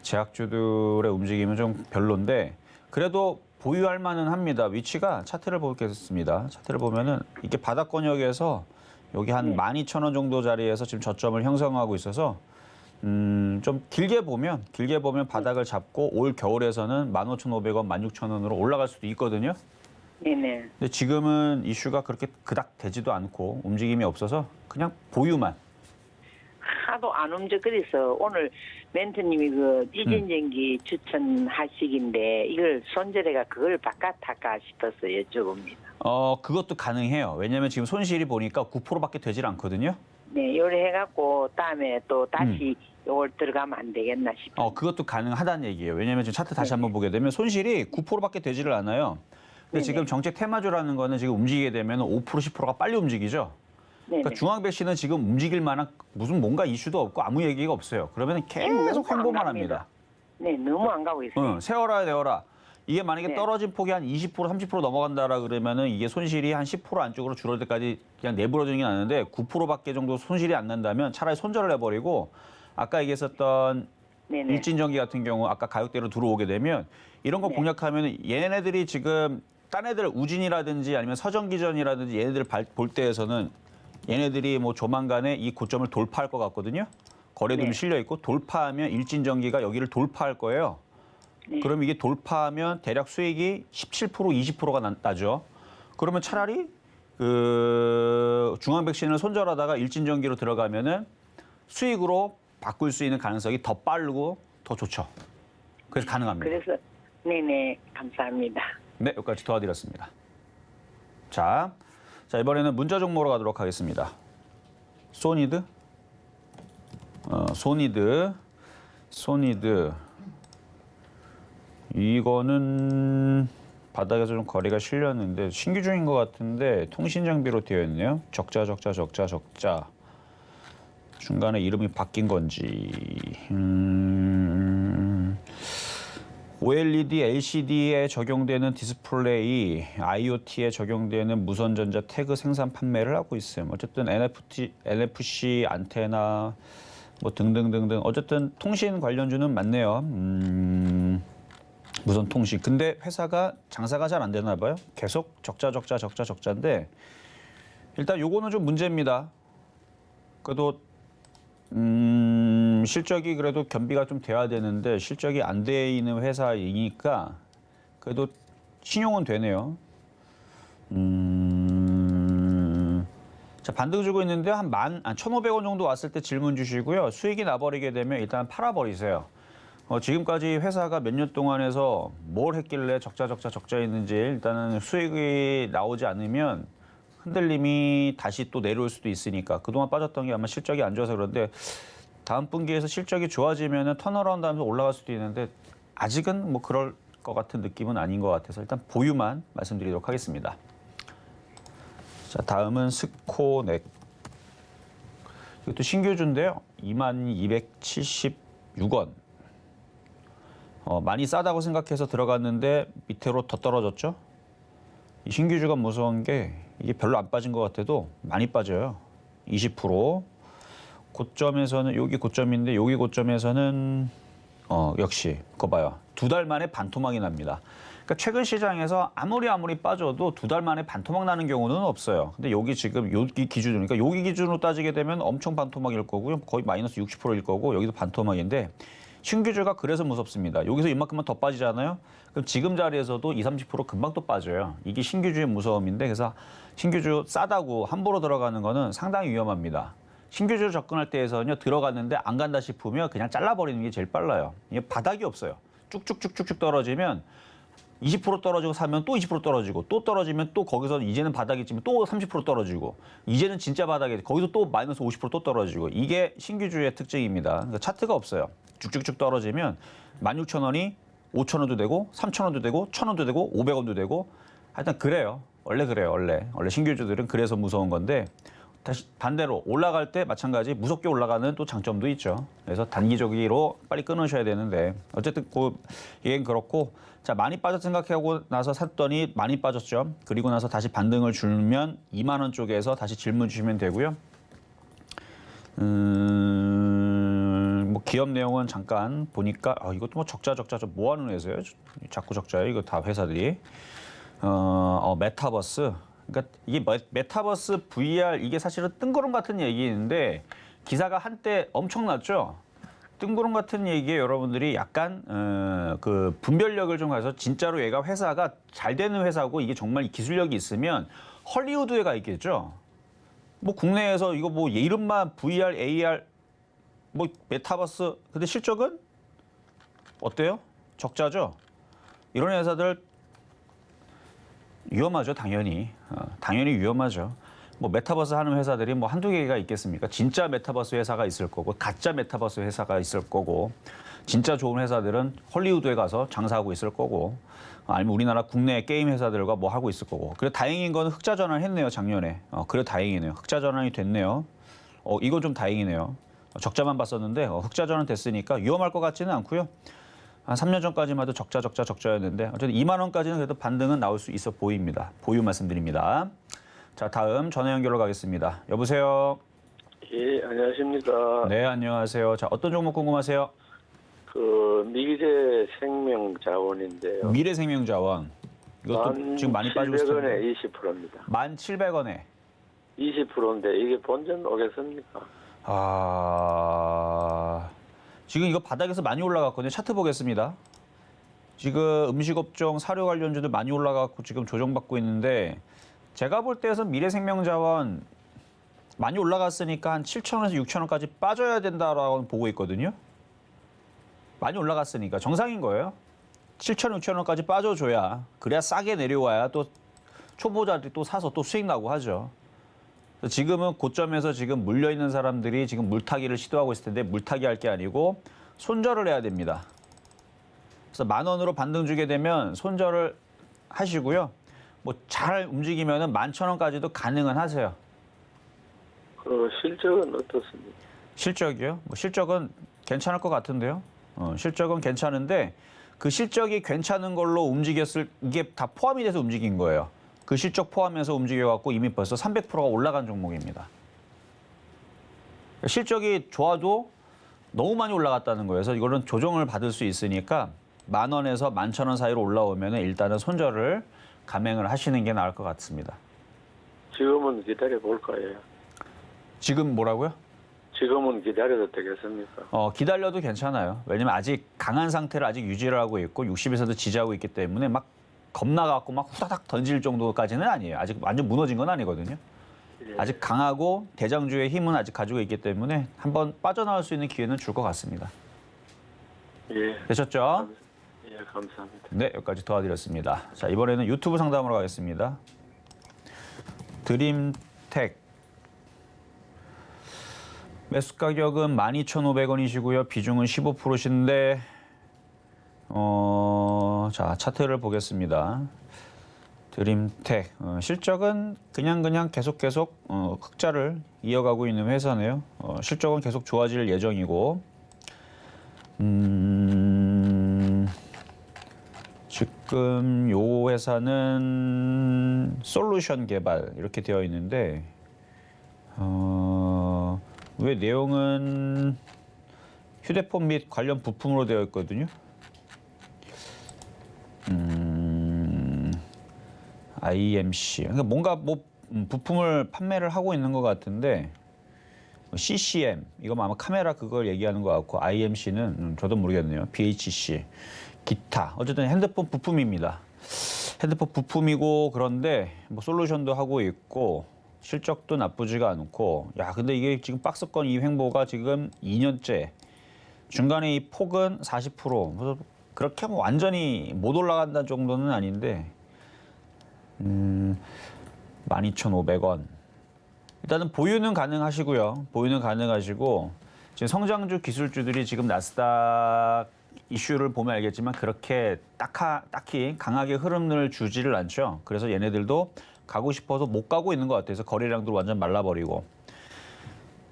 제약주들의 움직임은 좀 별론데 그래도 보유할 만은 합니다. 위치가 차트를 보겠습니다. 차트를 보면은 이게 바닥권역에서 여기 한 12,000원 정도 자리에서 지금 저점을 형성하고 있어서 좀 길게 보면 바닥을 잡고 올 겨울에서는 15,500원, 16,000원으로 올라갈 수도 있거든요. 네네. 근데 지금은 이슈가 그렇게 그닥 되지도 않고 움직임이 없어서 그냥 보유만. 하도 안 움직여서 오늘 멘토님이 그 일진전기 추천하시긴데 이걸 손절해가 그걸 바깥할까 싶어서 여쭤봅니다. 그것도 가능해요. 왜냐면 지금 손실이 보니까 9%밖에 되질 않거든요. 네, 요래 해갖고 다음에 또 다시 요걸 들어가면 안 되겠나 싶어요. 그것도 가능하다는 얘기예요. 왜냐면 지금 차트 다시 한번 보게 되면 손실이 9%밖에 되지를 않아요. 근데 네네. 지금 정책 테마주라는 거는 지금 움직이게 되면 5%, 10%가 빨리 움직이죠. 그러니까 중앙배씨는 지금 움직일 만한 무슨 뭔가 이슈도 없고 아무 얘기가 없어요. 그러면 계속 행보만 합니다. 네, 너무 안 가고 있어요. 세워라 내워라. 이게 만약에 네. 떨어진 폭이 한 20%, 30% 넘어간다라 그러면은 이게 손실이 한 10% 안쪽으로 줄어들 때까지 그냥 내버려두는 게 낫는데 9%밖에 정도 손실이 안 난다면 차라리 손절을 해버리고 아까 얘기했었던 네네. 일진전기 같은 경우 아까 가격대로 들어오게 되면 이런 거 네. 공략하면 얘네들이 지금 딴 애들 우진이라든지 아니면 서정기전이라든지 얘네들 볼 때에서는 얘네들이 뭐 조만간에 이 고점을 돌파할 것 같거든요. 거래도 좀 네. 실려 있고 돌파하면 일진전기가 여기를 돌파할 거예요. 네. 그럼 이게 돌파하면 대략 수익이 17%, 20%가 나죠. 그러면 차라리 그 중앙백신을 손절하다가 일진전기로 들어가면은 수익으로 바꿀 수 있는 가능성이 더 빠르고 더 좋죠. 그래서 가능합니다. 그래서 네네 감사합니다. 네, 여기까지 도와드렸습니다. 자 이번에는 문자 종목으로 가도록 하겠습니다. 소니드, 소니드. 이거는 바닥에서 좀 거래가 실렸는데 신규 중인 것 같은데 통신 장비로 되어 있네요. 적자. 중간에 이름이 바뀐 건지. OLED, LCD에 적용되는 디스플레이, IoT에 적용되는 무선전자 태그 생산 판매를 하고 있어요. 어쨌든 NFC 안테나 뭐 등등등등. 어쨌든 통신 관련주는 많네요. 무선 통신. 근데 회사가 장사가 잘 안 되나 봐요. 계속 적자인데 일단 요거는 좀 문제입니다. 그래도 실적이 그래도 겸비가 좀 돼야 되는데 실적이 안 돼 있는 회사이니까 그래도 신용은 되네요. 자, 반등 주고 있는데 한 1,500원 정도 왔을 때 질문 주시고요. 수익이 나버리게 되면 일단 팔아버리세요. 지금까지 회사가 몇 년 동안 해서 뭘 했길래 적자했는지 일단은 수익이 나오지 않으면 흔들림이 다시 또 내려올 수도 있으니까 그동안 빠졌던 게 아마 실적이 안 좋아서 그런데 다음 분기에서 실적이 좋아지면 턴어라운드 하면서 올라갈 수도 있는데 아직은 뭐 그럴 것 같은 느낌은 아닌 것 같아서 일단 보유만 말씀드리도록 하겠습니다. 자, 다음은 스코넥. 이것도 신규주인데요. 2276원. 많이 싸다고 생각해서 들어갔는데 밑으로 더 떨어졌죠. 이 신규주가 무서운 게 이게 별로 안 빠진 것 같아도 많이 빠져요. 20%. 고점에서는 여기 고점인데 여기 고점에서는 역시 그거 봐요. 2달 만에 반토막이 납니다. 그러니까 최근 시장에서 아무리 빠져도 2달 만에 반토막 나는 경우는 없어요. 근데 여기 지금 여기 기준으로 그러니까 여기 기준으로 따지게 되면 엄청 반토막일 거고요. 거의 마이너스 60%일 거고 여기도 반토막인데 신규주가 그래서 무섭습니다. 여기서 이만큼만 더 빠지잖아요. 그럼 지금 자리에서도 20, 30% 금방 또 빠져요. 이게 신규주의 무서움인데 그래서 신규주 싸다고 함부로 들어가는 거는 상당히 위험합니다. 신규주로 접근할 때에서는요. 들어갔는데 안 간다 싶으면 그냥 잘라버리는 게 제일 빨라요. 이게 바닥이 없어요. 쭉쭉쭉쭉 떨어지면 20% 떨어지고 사면 또 20% 떨어지고 또 떨어지면 또 거기서 이제는 바닥이지만 또 30% 떨어지고 이제는 진짜 바닥에 거기서 또 마이너스 50% 또 떨어지고 이게 신규주의 특징입니다. 그러니까 차트가 없어요. 쭉쭉쭉 떨어지면 16,000원이 5,000원도 되고 3,000원도 되고 1,000원도 되고 500원도 되고 하여튼 그래요. 원래 그래요. 원래 신규주들은 그래서 무서운 건데 다시 반대로 올라갈 때 마찬가지 무섭게 올라가는 또 장점도 있죠. 그래서 단기적으로 빨리 끊으셔야 되는데 어쨌든 얘는 그렇고 자 많이 빠졌 생각하고 나서 샀더니 많이 빠졌죠. 그리고 나서 다시 반등을 주면 2만 원 쪽에서 다시 질문 주시면 되고요. 뭐 기업 내용은 잠깐 보니까 이것도 뭐 적자 뭐 하는 회사예요? 자꾸 적자예요. 이거 다 회사들이. 메타버스. 그러니까 이게 메타버스 VR 이게 사실은 뜬구름 같은 얘기인데 기사가 한때 엄청났죠. 뜬구름 같은 얘기에 여러분들이 약간 그 분별력을 좀 가서 진짜로 얘가 회사가 잘 되는 회사고 이게 정말 기술력이 있으면 헐리우드에 가 있겠죠. 뭐 국내에서 이거 뭐 이름만 VR, AR 뭐 메타버스 근데 실적은 어때요? 적자죠. 이런 회사들 위험하죠, 당연히. 당연히 위험하죠. 뭐 메타버스 하는 회사들이 뭐 한두 개가 있겠습니까? 진짜 메타버스 회사가 있을 거고 가짜 메타버스 회사가 있을 거고 진짜 좋은 회사들은 헐리우드에 가서 장사하고 있을 거고 아니면 우리나라 국내 게임 회사들과 뭐 하고 있을 거고. 그래 다행인 건 흑자 전환했네요 작년에. 그래 다행이네요. 흑자 전환이 됐네요. 이건 좀 다행이네요. 적자만 봤었는데 흑자 전환 됐으니까 위험할 것 같지는 않고요. 한 3년 전까지만 해도 적자였는데 어쨌든 2만 원까지는 그래도 반등은 나올 수 있어 보입니다. 보유 말씀드립니다. 자, 다음 전화 연결로 가겠습니다. 여보세요. 예, 안녕하십니까. 네, 안녕하세요. 자, 어떤 종목 궁금하세요? 미래생명자원인데요. 미래생명자원. 이것도 지금 많이 빠지고 있어요. 700원에 20%입니다. 1,700원에. 20%인데 이게 본전 오겠습니까? 지금 이거 바닥에서 많이 올라갔거든요. 차트 보겠습니다. 지금 음식업종, 사료 관련주들 많이 올라갔고 지금 조정받고 있는데 제가 볼 때에서 미래생명자원 많이 올라갔으니까 한 7,000원에서 6,000원까지 빠져야 된다라고 보고 있거든요. 많이 올라갔으니까 정상인 거예요. 7,000원, 6,000원까지 빠져줘야 그래야 싸게 내려와야 또 초보자들이 또 사서 또 수익 나고 하죠. 지금은 고점에서 지금 물려있는 사람들이 지금 물타기를 시도하고 있을 텐데 물타기 할 게 아니고 손절을 해야 됩니다. 그래서 10,000원으로 반등 주게 되면 손절을 하시고요. 뭐 잘 움직이면은 11,000원까지도 가능은 하세요. 실적은 어떻습니까? 실적이요? 뭐 실적은 괜찮을 것 같은데요. 실적은 괜찮은데 그 실적이 괜찮은 걸로 이게 다 포함이 돼서 움직인 거예요. 그 실적 포함해서 움직여갖고 이미 벌써 300%가 올라간 종목입니다. 실적이 좋아도 너무 많이 올라갔다는 거예요. 그래서 이거는 조정을 받을 수 있으니까 10,000원에서 11,000원 사이로 올라오면 일단은 손절을 감행을 하시는 게 나을 것 같습니다. 지금은 기다려 볼 거예요. 지금 뭐라고요? 지금은 기다려도 되겠습니까? 기다려도 괜찮아요. 왜냐면 아직 강한 상태를 아직 유지를 하고 있고 60에서도 지지하고 있기 때문에 막 겁나갖고 막 후다닥 던질 정도까지는 아니에요. 아직 완전 무너진 건 아니거든요. 예. 아직 강하고 대장주의 힘은 아직 가지고 있기 때문에 한번 빠져나올 수 있는 기회는 줄 것 같습니다. 예. 되셨죠? 예, 감사합니다. 네, 여기까지 도와드렸습니다. 자, 이번에는 유튜브 상담으로 가겠습니다. 드림텍. 매수 가격은 12,500원이시고요. 비중은 15%신데 자, 차트를 보겠습니다. 드림텍. 실적은 그냥 계속 흑자를 이어가고 있는 회사네요. 실적은 계속 좋아질 예정이고 지금 요 회사는 솔루션 개발 이렇게 되어 있는데 왜 내용은 휴대폰 및 관련 부품으로 되어 있거든요. IMC. 그러니까 뭔가 뭐 부품을 판매를 하고 있는 것 같은데 CCM 이거 아마 카메라 그걸 얘기하는 것 같고 IMC는 저도 모르겠네요. BHC 기타 어쨌든 핸드폰 부품입니다. 핸드폰 부품이고 그런데 뭐 솔루션도 하고 있고 실적도 나쁘지가 않고 야 근데 이게 지금 박스권 이 횡보가 지금 2년째 중간에 이 폭은 40% 그렇게 뭐 완전히 못 올라간다는 정도는 아닌데 12,500원 일단은 보유는 가능하시고요. 보유는 가능하시고 지금 성장주 기술주들이 지금 나스닥 이슈를 보면 알겠지만 그렇게 딱히 강하게 흐름을 주지를 않죠. 그래서 얘네들도 가고 싶어서 못 가고 있는 것 같아서 거래량도 완전 말라버리고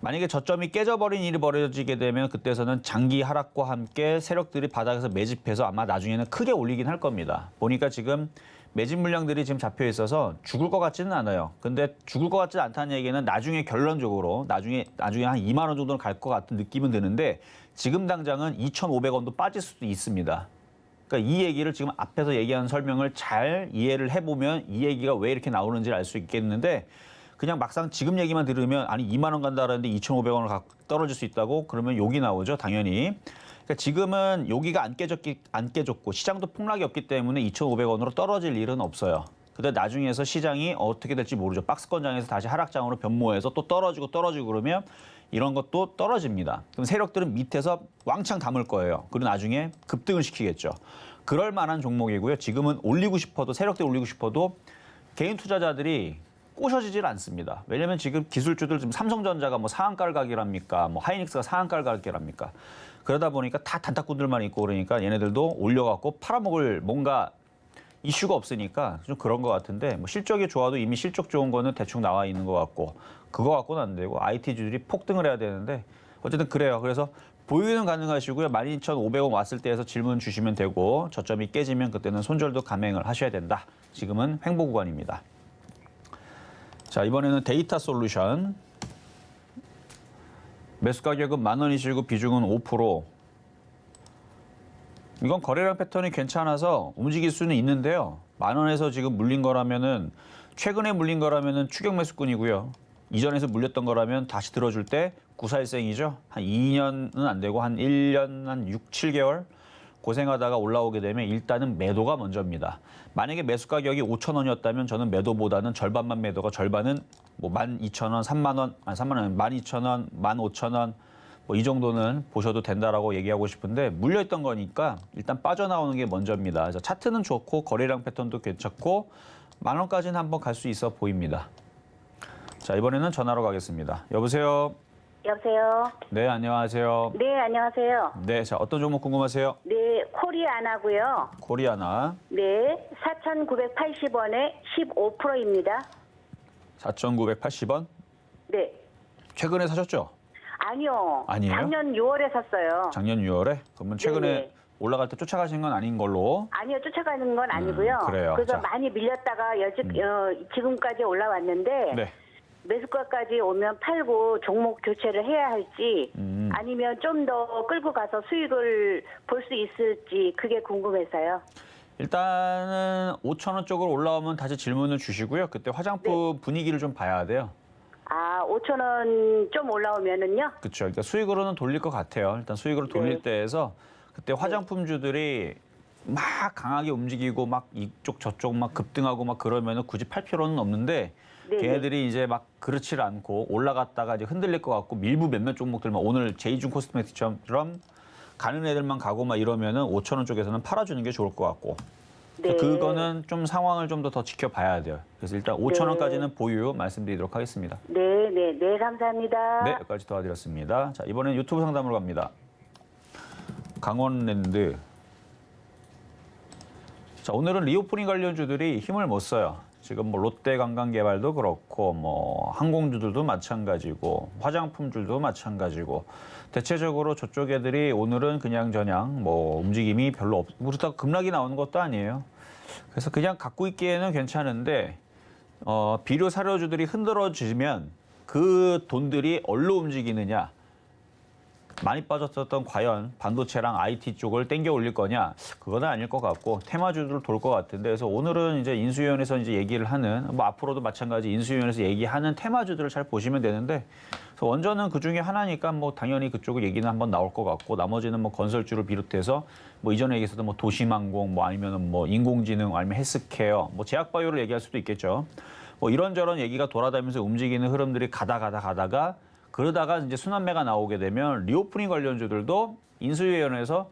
만약에 저점이 깨져버린 일이 벌어지게 되면 그때서는 장기 하락과 함께 세력들이 바닥에서 매집해서 아마 나중에는 크게 올리긴 할 겁니다. 보니까 지금 매집 물량들이 지금 잡혀 있어서 죽을 것 같지는 않아요. 근데 죽을 것 같지 않다는 얘기는 나중에 결론적으로 나중에 한 2만 원 정도는 갈 것 같은 느낌은 드는데 지금 당장은 2,500원도 빠질 수도 있습니다. 그러니까 이 얘기를 지금 앞에서 얘기한 설명을 잘 이해를 해보면 이 얘기가 왜 이렇게 나오는지를 알 수 있겠는데 그냥 막상 지금 얘기만 들으면 아니 2만 원 간다 그러는데 2,500원을 떨어질 수 있다고 그러면 욕이 나오죠. 당연히. 그러니까 지금은 여기가 안 깨졌고 시장도 폭락이 없기 때문에 2,500원으로 떨어질 일은 없어요. 근데 나중에서 시장이 어떻게 될지 모르죠. 박스권장에서 다시 하락장으로 변모해서 또 떨어지고 그러면 이런 것도 떨어집니다. 그럼 세력들은 밑에서 왕창 담을 거예요. 그리고 나중에 급등을 시키겠죠. 그럴 만한 종목이고요. 지금은 올리고 싶어도 세력들이 올리고 싶어도 개인 투자자들이 꼬셔지질 않습니다. 왜냐하면 지금 기술주들 지금 삼성전자가 뭐 상한가를 가기랍니까? 뭐 하이닉스가 상한가를 가기랍니까? 그러다 보니까 다 단타꾼들만 있고 그러니까 얘네들도 올려갖고 팔아먹을 뭔가 이슈가 없으니까 좀 그런 것 같은데 뭐 실적이 좋아도 이미 실적 좋은 거는 대충 나와 있는 것 같고 그거 갖고는 안 되고 IT주들이 폭등을 해야 되는데 어쨌든 그래요. 그래서 보유는 가능하시고요. 12,500원 왔을 때에서 질문 주시면 되고 저점이 깨지면 그때는 손절도 감행을 하셔야 된다. 지금은 횡보 구간입니다. 자, 이번에는 데이터 솔루션. 매수 가격은 10,000원이시고 비중은 5%. 이건 거래량 패턴이 괜찮아서 움직일 수는 있는데요. 10,000원에서 지금 물린 거라면은 최근에 물린 거라면은 추격 매수꾼이고요. 이전에서 물렸던 거라면 다시 들어줄 때 구사일생이죠. 한 2년은 안 되고 한 1년, 한 6, 7개월 고생하다가 올라오게 되면 일단은 매도가 먼저입니다. 만약에 매수 가격이 5,000원이었다면 저는 매도보다는 절반만 매도가 절반은 뭐 12,000원, 3만원, 12,000원, 15,000원 뭐 이 정도는 보셔도 된다라고 얘기하고 싶은데 물려있던 거니까 일단 빠져나오는 게 먼저입니다. 그래서 차트는 좋고 거래량 패턴도 괜찮고 10,000원까지는 한번 갈 수 있어 보입니다. 자, 이번에는 전화로 가겠습니다. 여보세요? 여보세요? 네, 안녕하세요. 네, 안녕하세요. 네, 자, 어떤 종목 궁금하세요? 네, 코리아나고요. 코리아나 네, 4,980원에 15%입니다. 4,980원? 네. 최근에 사셨죠? 아니요. 아니에요? 작년 6월에 샀어요. 작년 6월에? 그러면 최근에 네네. 올라갈 때 쫓아가신 건 아닌 걸로. 아니요, 쫓아가는 건 아니고요. 그래요. 그래서 자. 많이 밀렸다가 지금까지 올라왔는데 네. 매수가까지 오면 팔고 종목 교체를 해야 할지 음. 아니면 좀 더 끌고 가서 수익을 볼 수 있을지 그게 궁금해서요. 일단은 5,000원 쪽으로 올라오면 다시 질문을 주시고요. 그때 화장품 분위기를 좀 봐야 돼요. 아, 5,000원 좀 올라오면은요? 그렇죠. 그러니까 수익으로는 돌릴 것 같아요. 일단 수익으로 돌릴 네. 때에서 그때 화장품주들이 막 강하게 움직이고 막 이쪽 저쪽 막 급등하고 막 그러면은 굳이 팔 필요는 없는데 네네. 걔네들이 이제 막 그렇지 않고 올라갔다가 이제 흔들릴 것 같고 밀부 몇몇 종목들만 오늘 제이준 코스메틱처럼 가는 애들만 가고 막 이러면은 5,000원 쪽에서는 팔아주는 게 좋을 것 같고 네. 그거는 좀 상황을 좀 더 지켜봐야 돼요. 그래서 일단 5,000원까지는 보유 말씀드리도록 하겠습니다. 네, 네, 네, 감사합니다. 네, 여기까지 도와드렸습니다. 자, 이번엔 유튜브 상담으로 갑니다. 강원랜드. 자, 오늘은 리오프닝 관련주들이 힘을 못 써요. 지금 뭐 롯데관광개발도 그렇고 뭐 항공주들도 마찬가지고 화장품주도 마찬가지고 대체적으로 저쪽 애들이 오늘은 그냥저냥 뭐 움직임이 별로 그렇다고 급락이 나오는 것도 아니에요. 그래서 그냥 갖고 있기에는 괜찮은데 비료 사료주들이 흔들어지면 그 돈들이 어디로 움직이느냐. 많이 빠졌었던 과연 반도체랑 IT 쪽을 땡겨 올릴 거냐? 그건 아닐 것 같고 테마주들 돌 것 같은데 그래서 오늘은 이제 인수위원회에서 이제 얘기를 하는 뭐 앞으로도 마찬가지 인수위원회에서 얘기하는 테마주들을 잘 보시면 되는데 그래서 원전은 그 중에 하나니까 뭐 당연히 그쪽 얘기는 한번 나올 것 같고 나머지는 뭐 건설주를 비롯해서 뭐 이전에 얘기했었던 뭐 도심항공 뭐 아니면은 뭐 인공지능 아니면 헬스케어 뭐 제약바이오를 얘기할 수도 있겠죠. 뭐 이런저런 얘기가 돌아다니면서 움직이는 흐름들이 가다가 그러다가 이제 순환매가 나오게 되면 리오프닝 관련주들도 인수위원회에서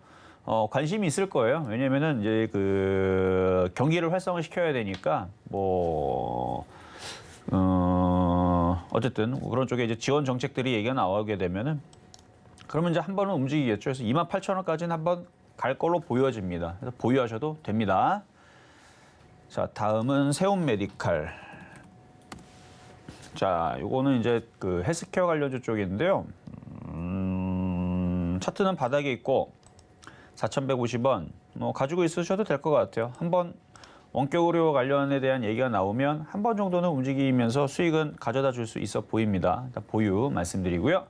관심이 있을 거예요. 왜냐면은 이제 그 경기를 활성화 시켜야 되니까 뭐 어쨌든 그런 쪽에 이제 지원 정책들이 얘기가 나오게 되면은 그러면 이제 한 번은 움직이겠죠. 그래서 28,000원까지는 한번 갈 걸로 보여집니다. 그래서 보유하셔도 됩니다. 자, 다음은 세움 메디칼. 자, 요거는 이제 그 헬스케어 관련주 쪽인데요. 차트는 바닥에 있고 4,150원 뭐 가지고 있으셔도 될 것 같아요. 한번 원격 의료 관련에 대한 얘기가 나오면 한 번 정도는 움직이면서 수익은 가져다 줄 수 있어 보입니다. 일단 보유 말씀드리고요.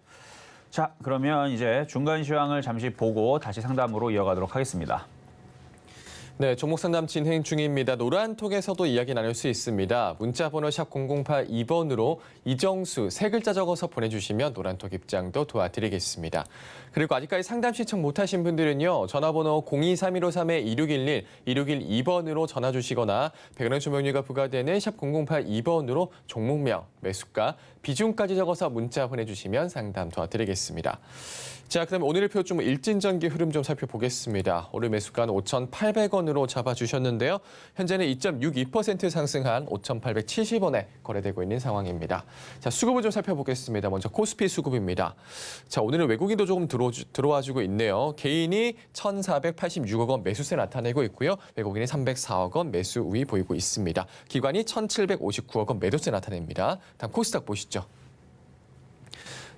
자, 그러면 이제 중간 시황을 잠시 보고 다시 상담으로 이어가도록 하겠습니다. 네, 종목 상담 진행 중입니다. 노란톡에서도 이야기 나눌 수 있습니다. 문자 번호 샵 0082번으로 이정수 세 글자 적어서 보내주시면 노란톡 입장도 도와드리겠습니다. 그리고 아직까지 상담 신청 못하신 분들은요. 전화번호 023153-2611, 2612번으로 전화 주시거나 100원 조명료가 부과되는 샵 0082번으로 종목명, 매수가, 비중까지 적어서 문자 보내주시면 상담 도와드리겠습니다. 자, 그럼 오늘의 표좀 일진전기 흐름 좀 살펴보겠습니다. 오늘 매수가는 5,800원으로 잡아주셨는데요. 현재는 2.62% 상승한 5,870원에 거래되고 있는 상황입니다. 자, 수급을 좀 살펴보겠습니다. 먼저 코스피 수급입니다. 자, 오늘은 외국인도 조금 들어와주고 있네요. 개인이 1,486억 원 매수세 나타내고 있고요. 외국인이 304억 원 매수 우위 보이고 있습니다. 기관이 1,759억 원 매도세 나타냅니다. 다음 코스닥 보시죠.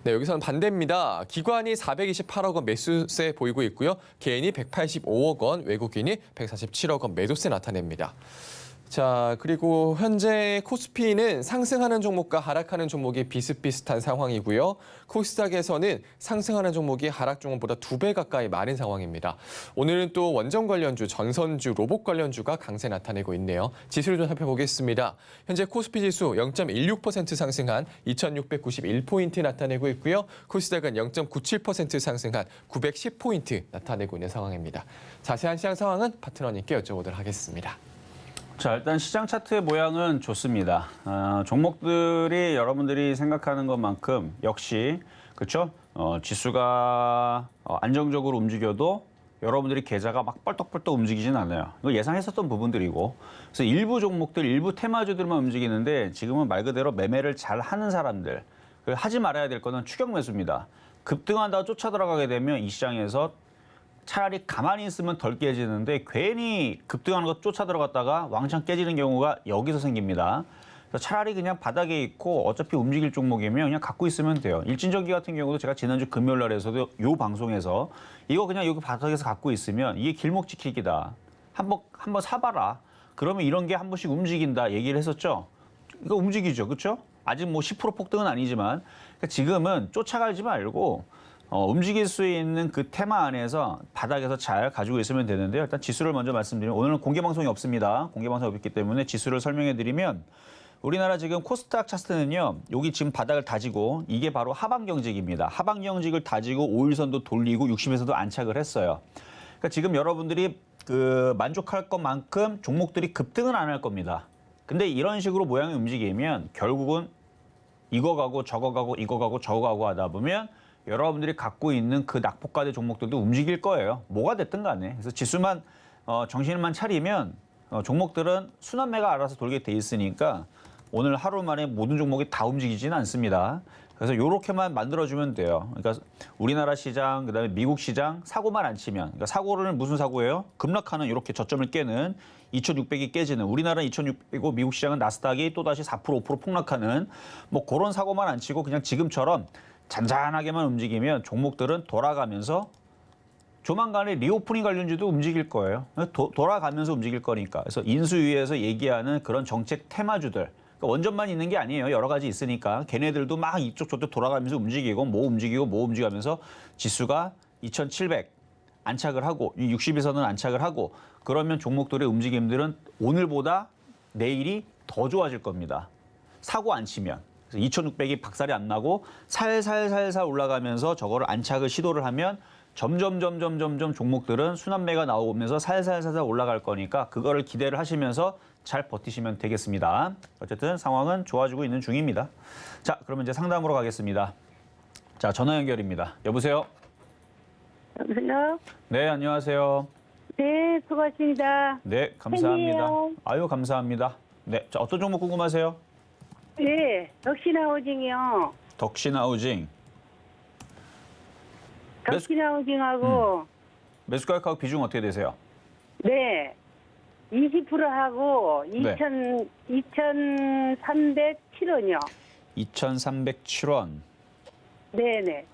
네, 여기서는 반대입니다. 기관이 428억 원 매수세 보이고 있고요. 개인이 185억 원, 외국인이 147억 원 매도세 나타냅니다. 자, 그리고 현재 코스피는 상승하는 종목과 하락하는 종목이 비슷비슷한 상황이고요. 코스닥에서는 상승하는 종목이 하락 종목보다 2배 가까이 많은 상황입니다. 오늘은 또 원전 관련주, 전선주, 로봇 관련주가 강세 나타내고 있네요. 지수를 좀 살펴보겠습니다. 현재 코스피 지수 0.16% 상승한 2,691포인트 나타내고 있고요. 코스닥은 0.97% 상승한 910포인트 나타내고 있는 상황입니다. 자세한 시장 상황은 파트너님께 여쭤보도록 하겠습니다. 자, 일단 시장 차트의 모양은 좋습니다. 종목들이 여러분들이 생각하는 것만큼 역시 그렇죠? 지수가 안정적으로 움직여도 여러분들이 계좌가 막 뻘떡뻘떡 움직이진 않아요. 이거 예상했었던 부분들이고. 그래서 일부 종목들, 일부 테마주들만 움직이는데 지금은 말 그대로 매매를 잘 하는 사람들. 하지 말아야 될 거는 추격 매수입니다. 급등한다고 쫓아 들어가게 되면 이 시장에서 차라리 가만히 있으면 덜 깨지는데 괜히 급등하는 거 쫓아 들어갔다가 왕창 깨지는 경우가 여기서 생깁니다. 그래서 차라리 그냥 바닥에 있고 어차피 움직일 종목이면 그냥 갖고 있으면 돼요. 일진전기 같은 경우도 제가 지난주 금요일 날에서도 요 방송에서 이거 그냥 여기 바닥에서 갖고 있으면 이게 길목 지키기다. 한번 사봐라. 그러면 이런 게 한 번씩 움직인다 얘기를 했었죠. 이거 움직이죠. 그렇죠? 아직 뭐 10% 폭등은 아니지만 그러니까 지금은 쫓아가지 말고 움직일 수 있는 그 테마 안에서 바닥에서 잘 가지고 있으면 되는데요. 일단 지수를 먼저 말씀드리면 오늘은 공개 방송이 없습니다. 공개 방송이 없기 때문에 지수를 설명해 드리면 우리나라 지금 코스닥 차트는요. 여기 지금 바닥을 다지고 이게 바로 하방 경직입니다. 하방 경직을 다지고 5일선도 돌리고 60에서도 안착을 했어요. 그러니까 지금 여러분들이 만족할 것만큼 종목들이 급등은 안 할 겁니다. 근데 이런 식으로 모양이 움직이면 결국은 이거 가고 저거 가고 이거 가고 저거 가고 하다 보면 여러분들이 갖고 있는 그 낙폭과대 종목들도 움직일 거예요. 뭐가 됐든 간에. 그래서 지수만 정신만 차리면 종목들은 순환매가 알아서 돌게 돼 있으니까 오늘 하루 만에 모든 종목이 다 움직이지는 않습니다. 그래서 이렇게만 만들어주면 돼요. 그러니까 우리나라 시장, 그다음에 미국 시장 사고만 안 치면, 그러니까 사고는 무슨 사고예요? 급락하는 이렇게 저점을 깨는 2,600이 깨지는 우리나라 2,600이고 미국 시장은 나스닥이 또다시 4% 5% 폭락하는 뭐 그런 사고만 안 치고 그냥 지금처럼 잔잔하게만 움직이면 종목들은 돌아가면서 조만간에 리오프닝 관련주도 움직일 거예요. 돌아가면서 움직일 거니까. 그래서 인수위에서 얘기하는 그런 정책 테마주들. 그러니까 원전만 있는 게 아니에요. 여러 가지 있으니까. 걔네들도 막 이쪽 저쪽 돌아가면서 움직이고 뭐 움직이면서 지수가 2,700 안착을 하고 60에서는 안착을 하고 그러면 종목들의 움직임들은 오늘보다 내일이 더 좋아질 겁니다. 사고 안 치면. 2,600이 박살이 안 나고 살살살살 올라가면서 저거를 안착을 시도를 하면 점점 종목들은 순환매가 나오면서 살살살살 올라갈 거니까 그거를 기대를 하시면서 잘 버티시면 되겠습니다. 어쨌든 상황은 좋아지고 있는 중입니다. 자, 그러면 이제 상담으로 가겠습니다. 자, 전화 연결입니다. 여보세요? 여보세요? 네, 안녕하세요. 네, 수고하십니다. 네, 감사합니다. 팬이에요. 아유, 감사합니다. 네, 자, 어떤 종목 궁금하세요? 네, 덕신하우징이요. 덕신하우징. 덕신하우징하고 매수가격하고 비중 어떻게 되세요? 네, 20%하고 네. 2,307원이요. 2,307원. 네네.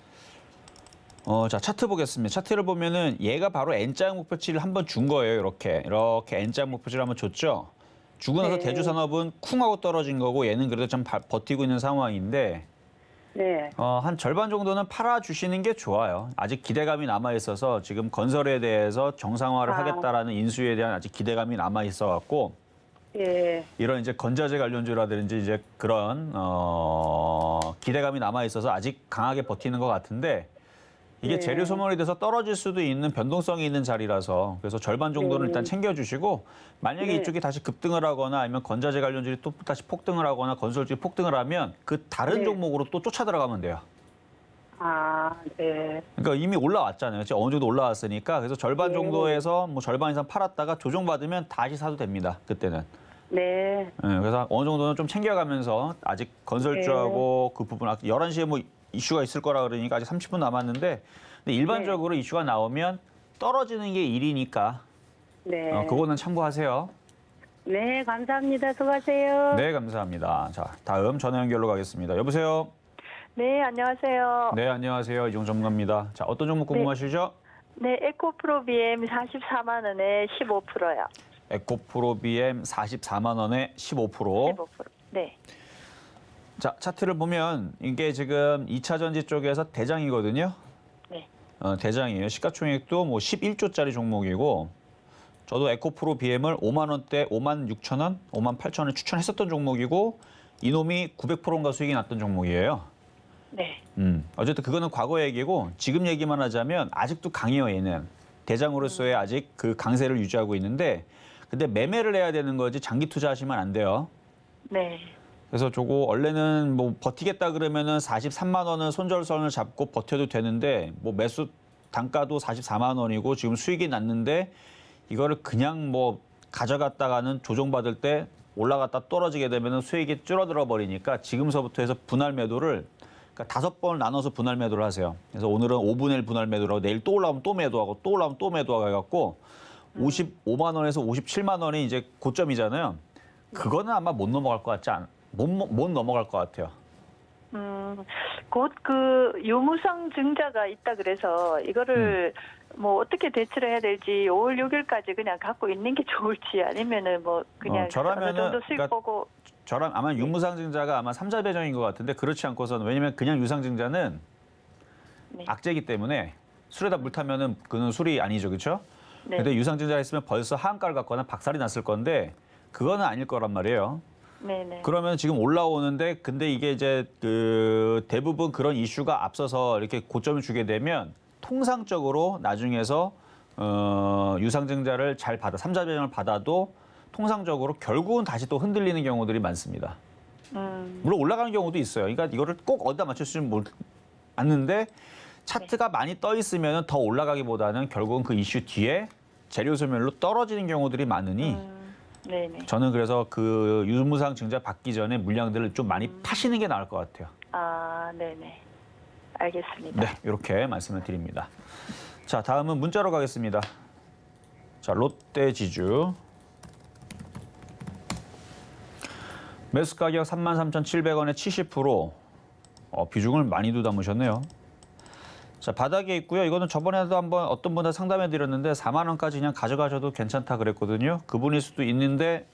자, 차트 보겠습니다. 차트를 보면은 얘가 바로 N자 목표치를 한번 준 거예요. 이렇게 N자 목표치를 한번 줬죠. 주고 나서 네. 대주산업은 쿵 하고 떨어진 거고 얘는 그래도 좀 버티고 있는 상황인데 네. 한 절반 정도는 팔아주시는 게 좋아요. 아직 기대감이 남아있어서 지금 건설에 대해서 정상화를 하겠다라는 인수에 대한 아직 기대감이 남아있어갖고 예. 이런 이제 건자재 관련주라든지 이제 그런 기대감이 남아있어서 아직 강하게 버티는 것 같은데 이게 네. 재료 소멸이 돼서 떨어질 수도 있는 변동성이 있는 자리라서 그래서 절반 정도는 일단 챙겨주시고 만약에 네. 이쪽이 다시 급등을 하거나 아니면 건자재 관련주들이 또 다시 폭등을 하거나 건설주들이 폭등을 하면 그 다른 네. 종목으로 또 쫓아 들어가면 돼요. 아, 네. 그러니까 이미 올라왔잖아요. 지금 어느 정도 올라왔으니까 그래서 절반 네. 정도에서 뭐 절반 이상 팔았다가 조정받으면 다시 사도 됩니다. 그때는. 네. 그래서 어느 정도는 좀 챙겨가면서 아직 건설주하고 그 부분 11시에 뭐 이슈가 있을 거라 그러니까 아직 30분 남았는데 근데 일반적으로 이슈가 나오면 떨어지는 게 일이니까 네. 그거는 참고하세요. 네, 감사합니다. 수고하세요. 네, 감사합니다. 자, 다음 전화 연결로 가겠습니다. 여보세요? 네, 안녕하세요. 네, 안녕하세요. 이종 전문가입니다. 자, 어떤 종목 궁금하시죠? 네, 에코프로 BM 44만 원에 15%요. 에코프로 BM 44만 원에 15%. 15%. 네. 자, 차트를 보면 이게 지금 2차 전지 쪽에서 대장이거든요. 네. 대장이에요. 시가총액도 뭐 11조짜리 종목이고 저도 에코프로 BM을 5만 원대 5만 6천 원, 5만 8천 원에 추천했었던 종목이고 이놈이 900%인가 수익이 났던 종목이에요. 네. 어쨌든 그거는 과거 얘기고 지금 얘기만 하자면 아직도 강해요, 얘는. 대장으로서의 아직 그 강세를 유지하고 있는데 근데 매매를 해야 되는 거지 장기 투자하시면 안 돼요. 네. 그래서 저거 원래는 뭐 버티겠다 그러면은 43만 원은 손절선을 잡고 버텨도 되는데 뭐 매수 단가도 44만 원이고 지금 수익이 났는데 이거를 그냥 뭐 가져갔다가는 조정받을 때 올라갔다 떨어지게 되면은 수익이 줄어들어 버리니까 지금서부터 해서 분할 매도를 그러니까 5번을 나눠서 분할 매도를 하세요. 그래서 오늘은 5분의 1 분할 매도라고 내일 또 올라오면 또 매도하고 또 올라오면 또 매도하고 해갖고 55만 원에서 57만 원이 이제 고점이잖아요. 그거는 아마 못 넘어갈 것 같지 않? 못 넘어갈 것 같아요. 곧 그 유무상 증자가 있다 그래서 이거를 뭐 어떻게 대처를 해야 될지 5월 6일까지 그냥 갖고 있는 게 좋을지 아니면은 뭐 그냥 저라면은 어느 정도 수익 그러니까 보고 저랑 아마 유무상증자가 아마 3자 배정인 것 같은데 그렇지 않고서는 왜냐면 그냥 유상증자는 네. 악재이기 때문에 술에다 물 타면은 그는 술이 아니죠, 그렇죠? 네. 근데 유상증자 했으면 벌써 하한가를 갖거나 박살이 났을 건데 그거는 아닐 거란 말이에요. 네네. 그러면 지금 올라오는데 근데 이게 이제 그 대부분 그런 이슈가 앞서서 이렇게 고점을 주게 되면 통상적으로 나중에서 유상증자를 잘 받아 3자 배정을 받아도 통상적으로 결국은 다시 또 흔들리는 경우들이 많습니다. 물론 올라가는 경우도 있어요. 그러니까 이거를 꼭 어디다 맞출 수는 않는데 차트가 많이 떠 있으면 더 올라가기보다는 결국은 그 이슈 뒤에 재료 소멸로 떨어지는 경우들이 많으니 네네. 저는 그래서 그 유무상 증자 받기 전에 물량들을 좀 많이 파시는 게 나을 것 같아요. 아, 네네. 알겠습니다. 네, 이렇게 말씀을 드립니다. 자, 다음은 문자로 가겠습니다. 자, 롯데지주. 매수 가격 33,700원에 70%. 비중을 많이도 담으셨네요. 자, 바닥에 있고요. 이거는 저번에도 한번 어떤 분한테 상담해 드렸는데 4만 원까지 그냥 가져가셔도 괜찮다 그랬거든요. 그분일 수도 있는데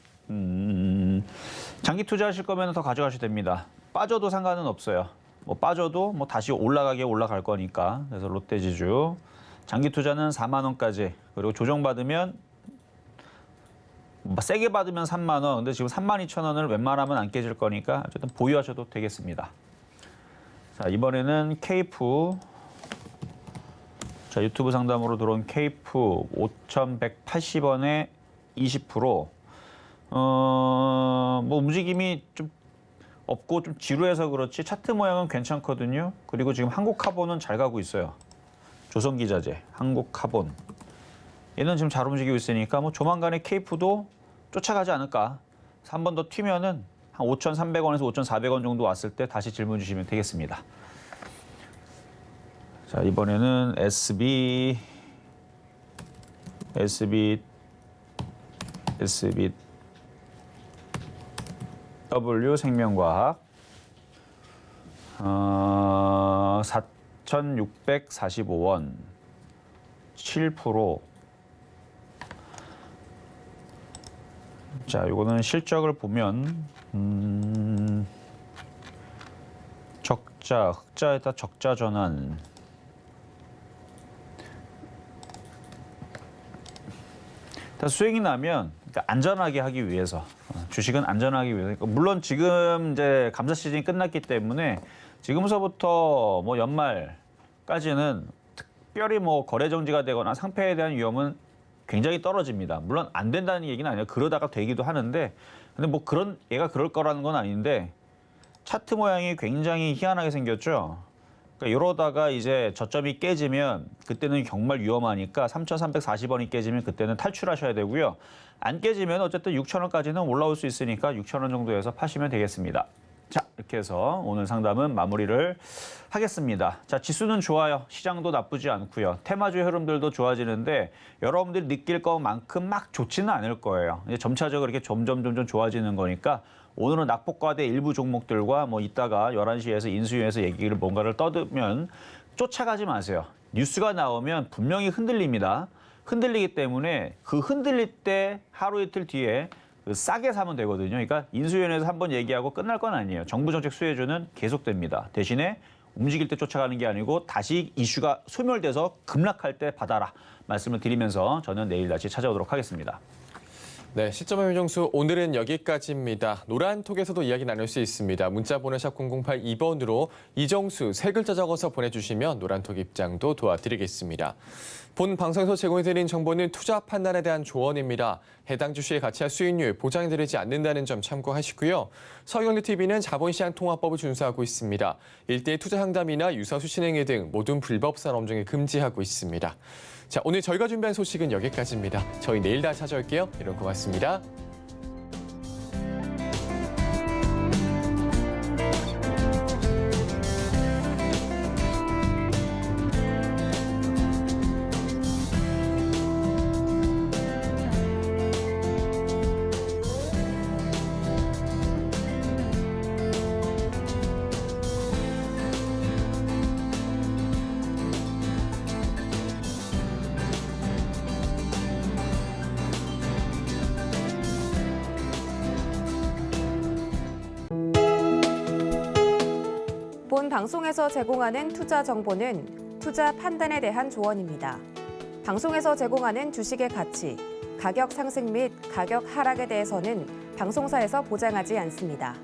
장기 투자하실 거면 더 가져가셔도 됩니다. 빠져도 상관은 없어요. 뭐 빠져도 뭐 다시 올라가게 올라갈 거니까. 그래서 롯데지주 장기 투자는 4만 원까지 그리고 조정받으면 세게 받으면 3만 원. 근데 지금 3만 2천 원을 웬만하면 안 깨질 거니까 어쨌든 보유하셔도 되겠습니다. 자, 이번에는 케이프. 자, 유튜브 상담으로 들어온 케이프 5,180원에 20%. 뭐 움직임이 좀 없고 좀 지루해서 그렇지 차트 모양은 괜찮거든요. 그리고 지금 한국카본은 잘 가고 있어요. 조선기자재, 한국카본. 얘는 지금 잘 움직이고 있으니까 뭐 조만간에 케이프도 쫓아가지 않을까. 한 번 더 튀면은 한 5,300원에서 5,400원 정도 왔을 때 다시 질문 주시면 되겠습니다. 자, 이번에는 SBW 생명과학 4,645원 7%. 자, 요거는 실적을 보면 적자, 흑자에다 적자 전환. 수익이 나면 그러니까 안전하게 하기 위해서 주식은 안전하기 위해서 그러니까 물론 지금 이제 감사 시즌이 끝났기 때문에 지금서부터 뭐 연말까지는 특별히 뭐 거래 정지가 되거나 상패에 대한 위험은 굉장히 떨어집니다. 물론 안 된다는 얘기는 아니에요. 그러다가 되기도 하는데 근데 뭐 그런 얘가 그럴 거라는 건 아닌데 차트 모양이 굉장히 희한하게 생겼죠. 그러니까 이러다가 이제 저점이 깨지면 그때는 정말 위험하니까 3,340원이 깨지면 그때는 탈출하셔야 되고요. 안 깨지면 어쨌든 6,000원까지는 올라올 수 있으니까 6,000원 정도에서 파시면 되겠습니다. 자, 이렇게 해서 오늘 상담은 마무리를 하겠습니다. 자, 지수는 좋아요. 시장도 나쁘지 않고요. 테마주 흐름들도 좋아지는데 여러분들이 느낄 것만큼 막 좋지는 않을 거예요. 이제 점차적으로 이렇게 점점 좋아지는 거니까 오늘은 낙폭과대 일부 종목들과 뭐 이따가 11시에서 인수위에서 얘기를 뭔가를 떠들면 쫓아가지 마세요. 뉴스가 나오면 분명히 흔들립니다. 흔들리기 때문에 그 흔들릴 때 하루 이틀 뒤에 싸게 사면 되거든요. 그러니까 인수위원회에서 한번 얘기하고 끝날 건 아니에요. 정부 정책 수혜주는 계속됩니다. 대신에 움직일 때 쫓아가는 게 아니고 다시 이슈가 소멸돼서 급락할 때 받아라 말씀을 드리면서 저는 내일 다시 찾아오도록 하겠습니다. 네, 시점 매매 종수 오늘은 여기까지입니다. 노란톡에서도 이야기 나눌 수 있습니다. 문자 번호 샵 0082번으로 이정수 세 글자 적어서 보내주시면 노란톡 입장도 도와드리겠습니다. 본 방송에서 제공해드린 정보는 투자 판단에 대한 조언입니다. 해당 주식의 가치와 수익률 보장되지 않는다는 점 참고하시고요. 서경대TV는 자본시장 통화법을 준수하고 있습니다. 일대일 투자 상담이나 유사 수신행위 등 모든 불법 산업종에 금지하고 있습니다. 자, 오늘 저희가 준비한 소식은 여기까지입니다. 저희 내일 다시 찾아올게요. 여러분 고맙습니다. 본 방송에서 제공하는 투자 정보는 투자 판단에 대한 조언입니다. 방송에서 제공하는 주식의 가치, 가격 상승 및 가격 하락에 대해서는 방송사에서 보장하지 않습니다.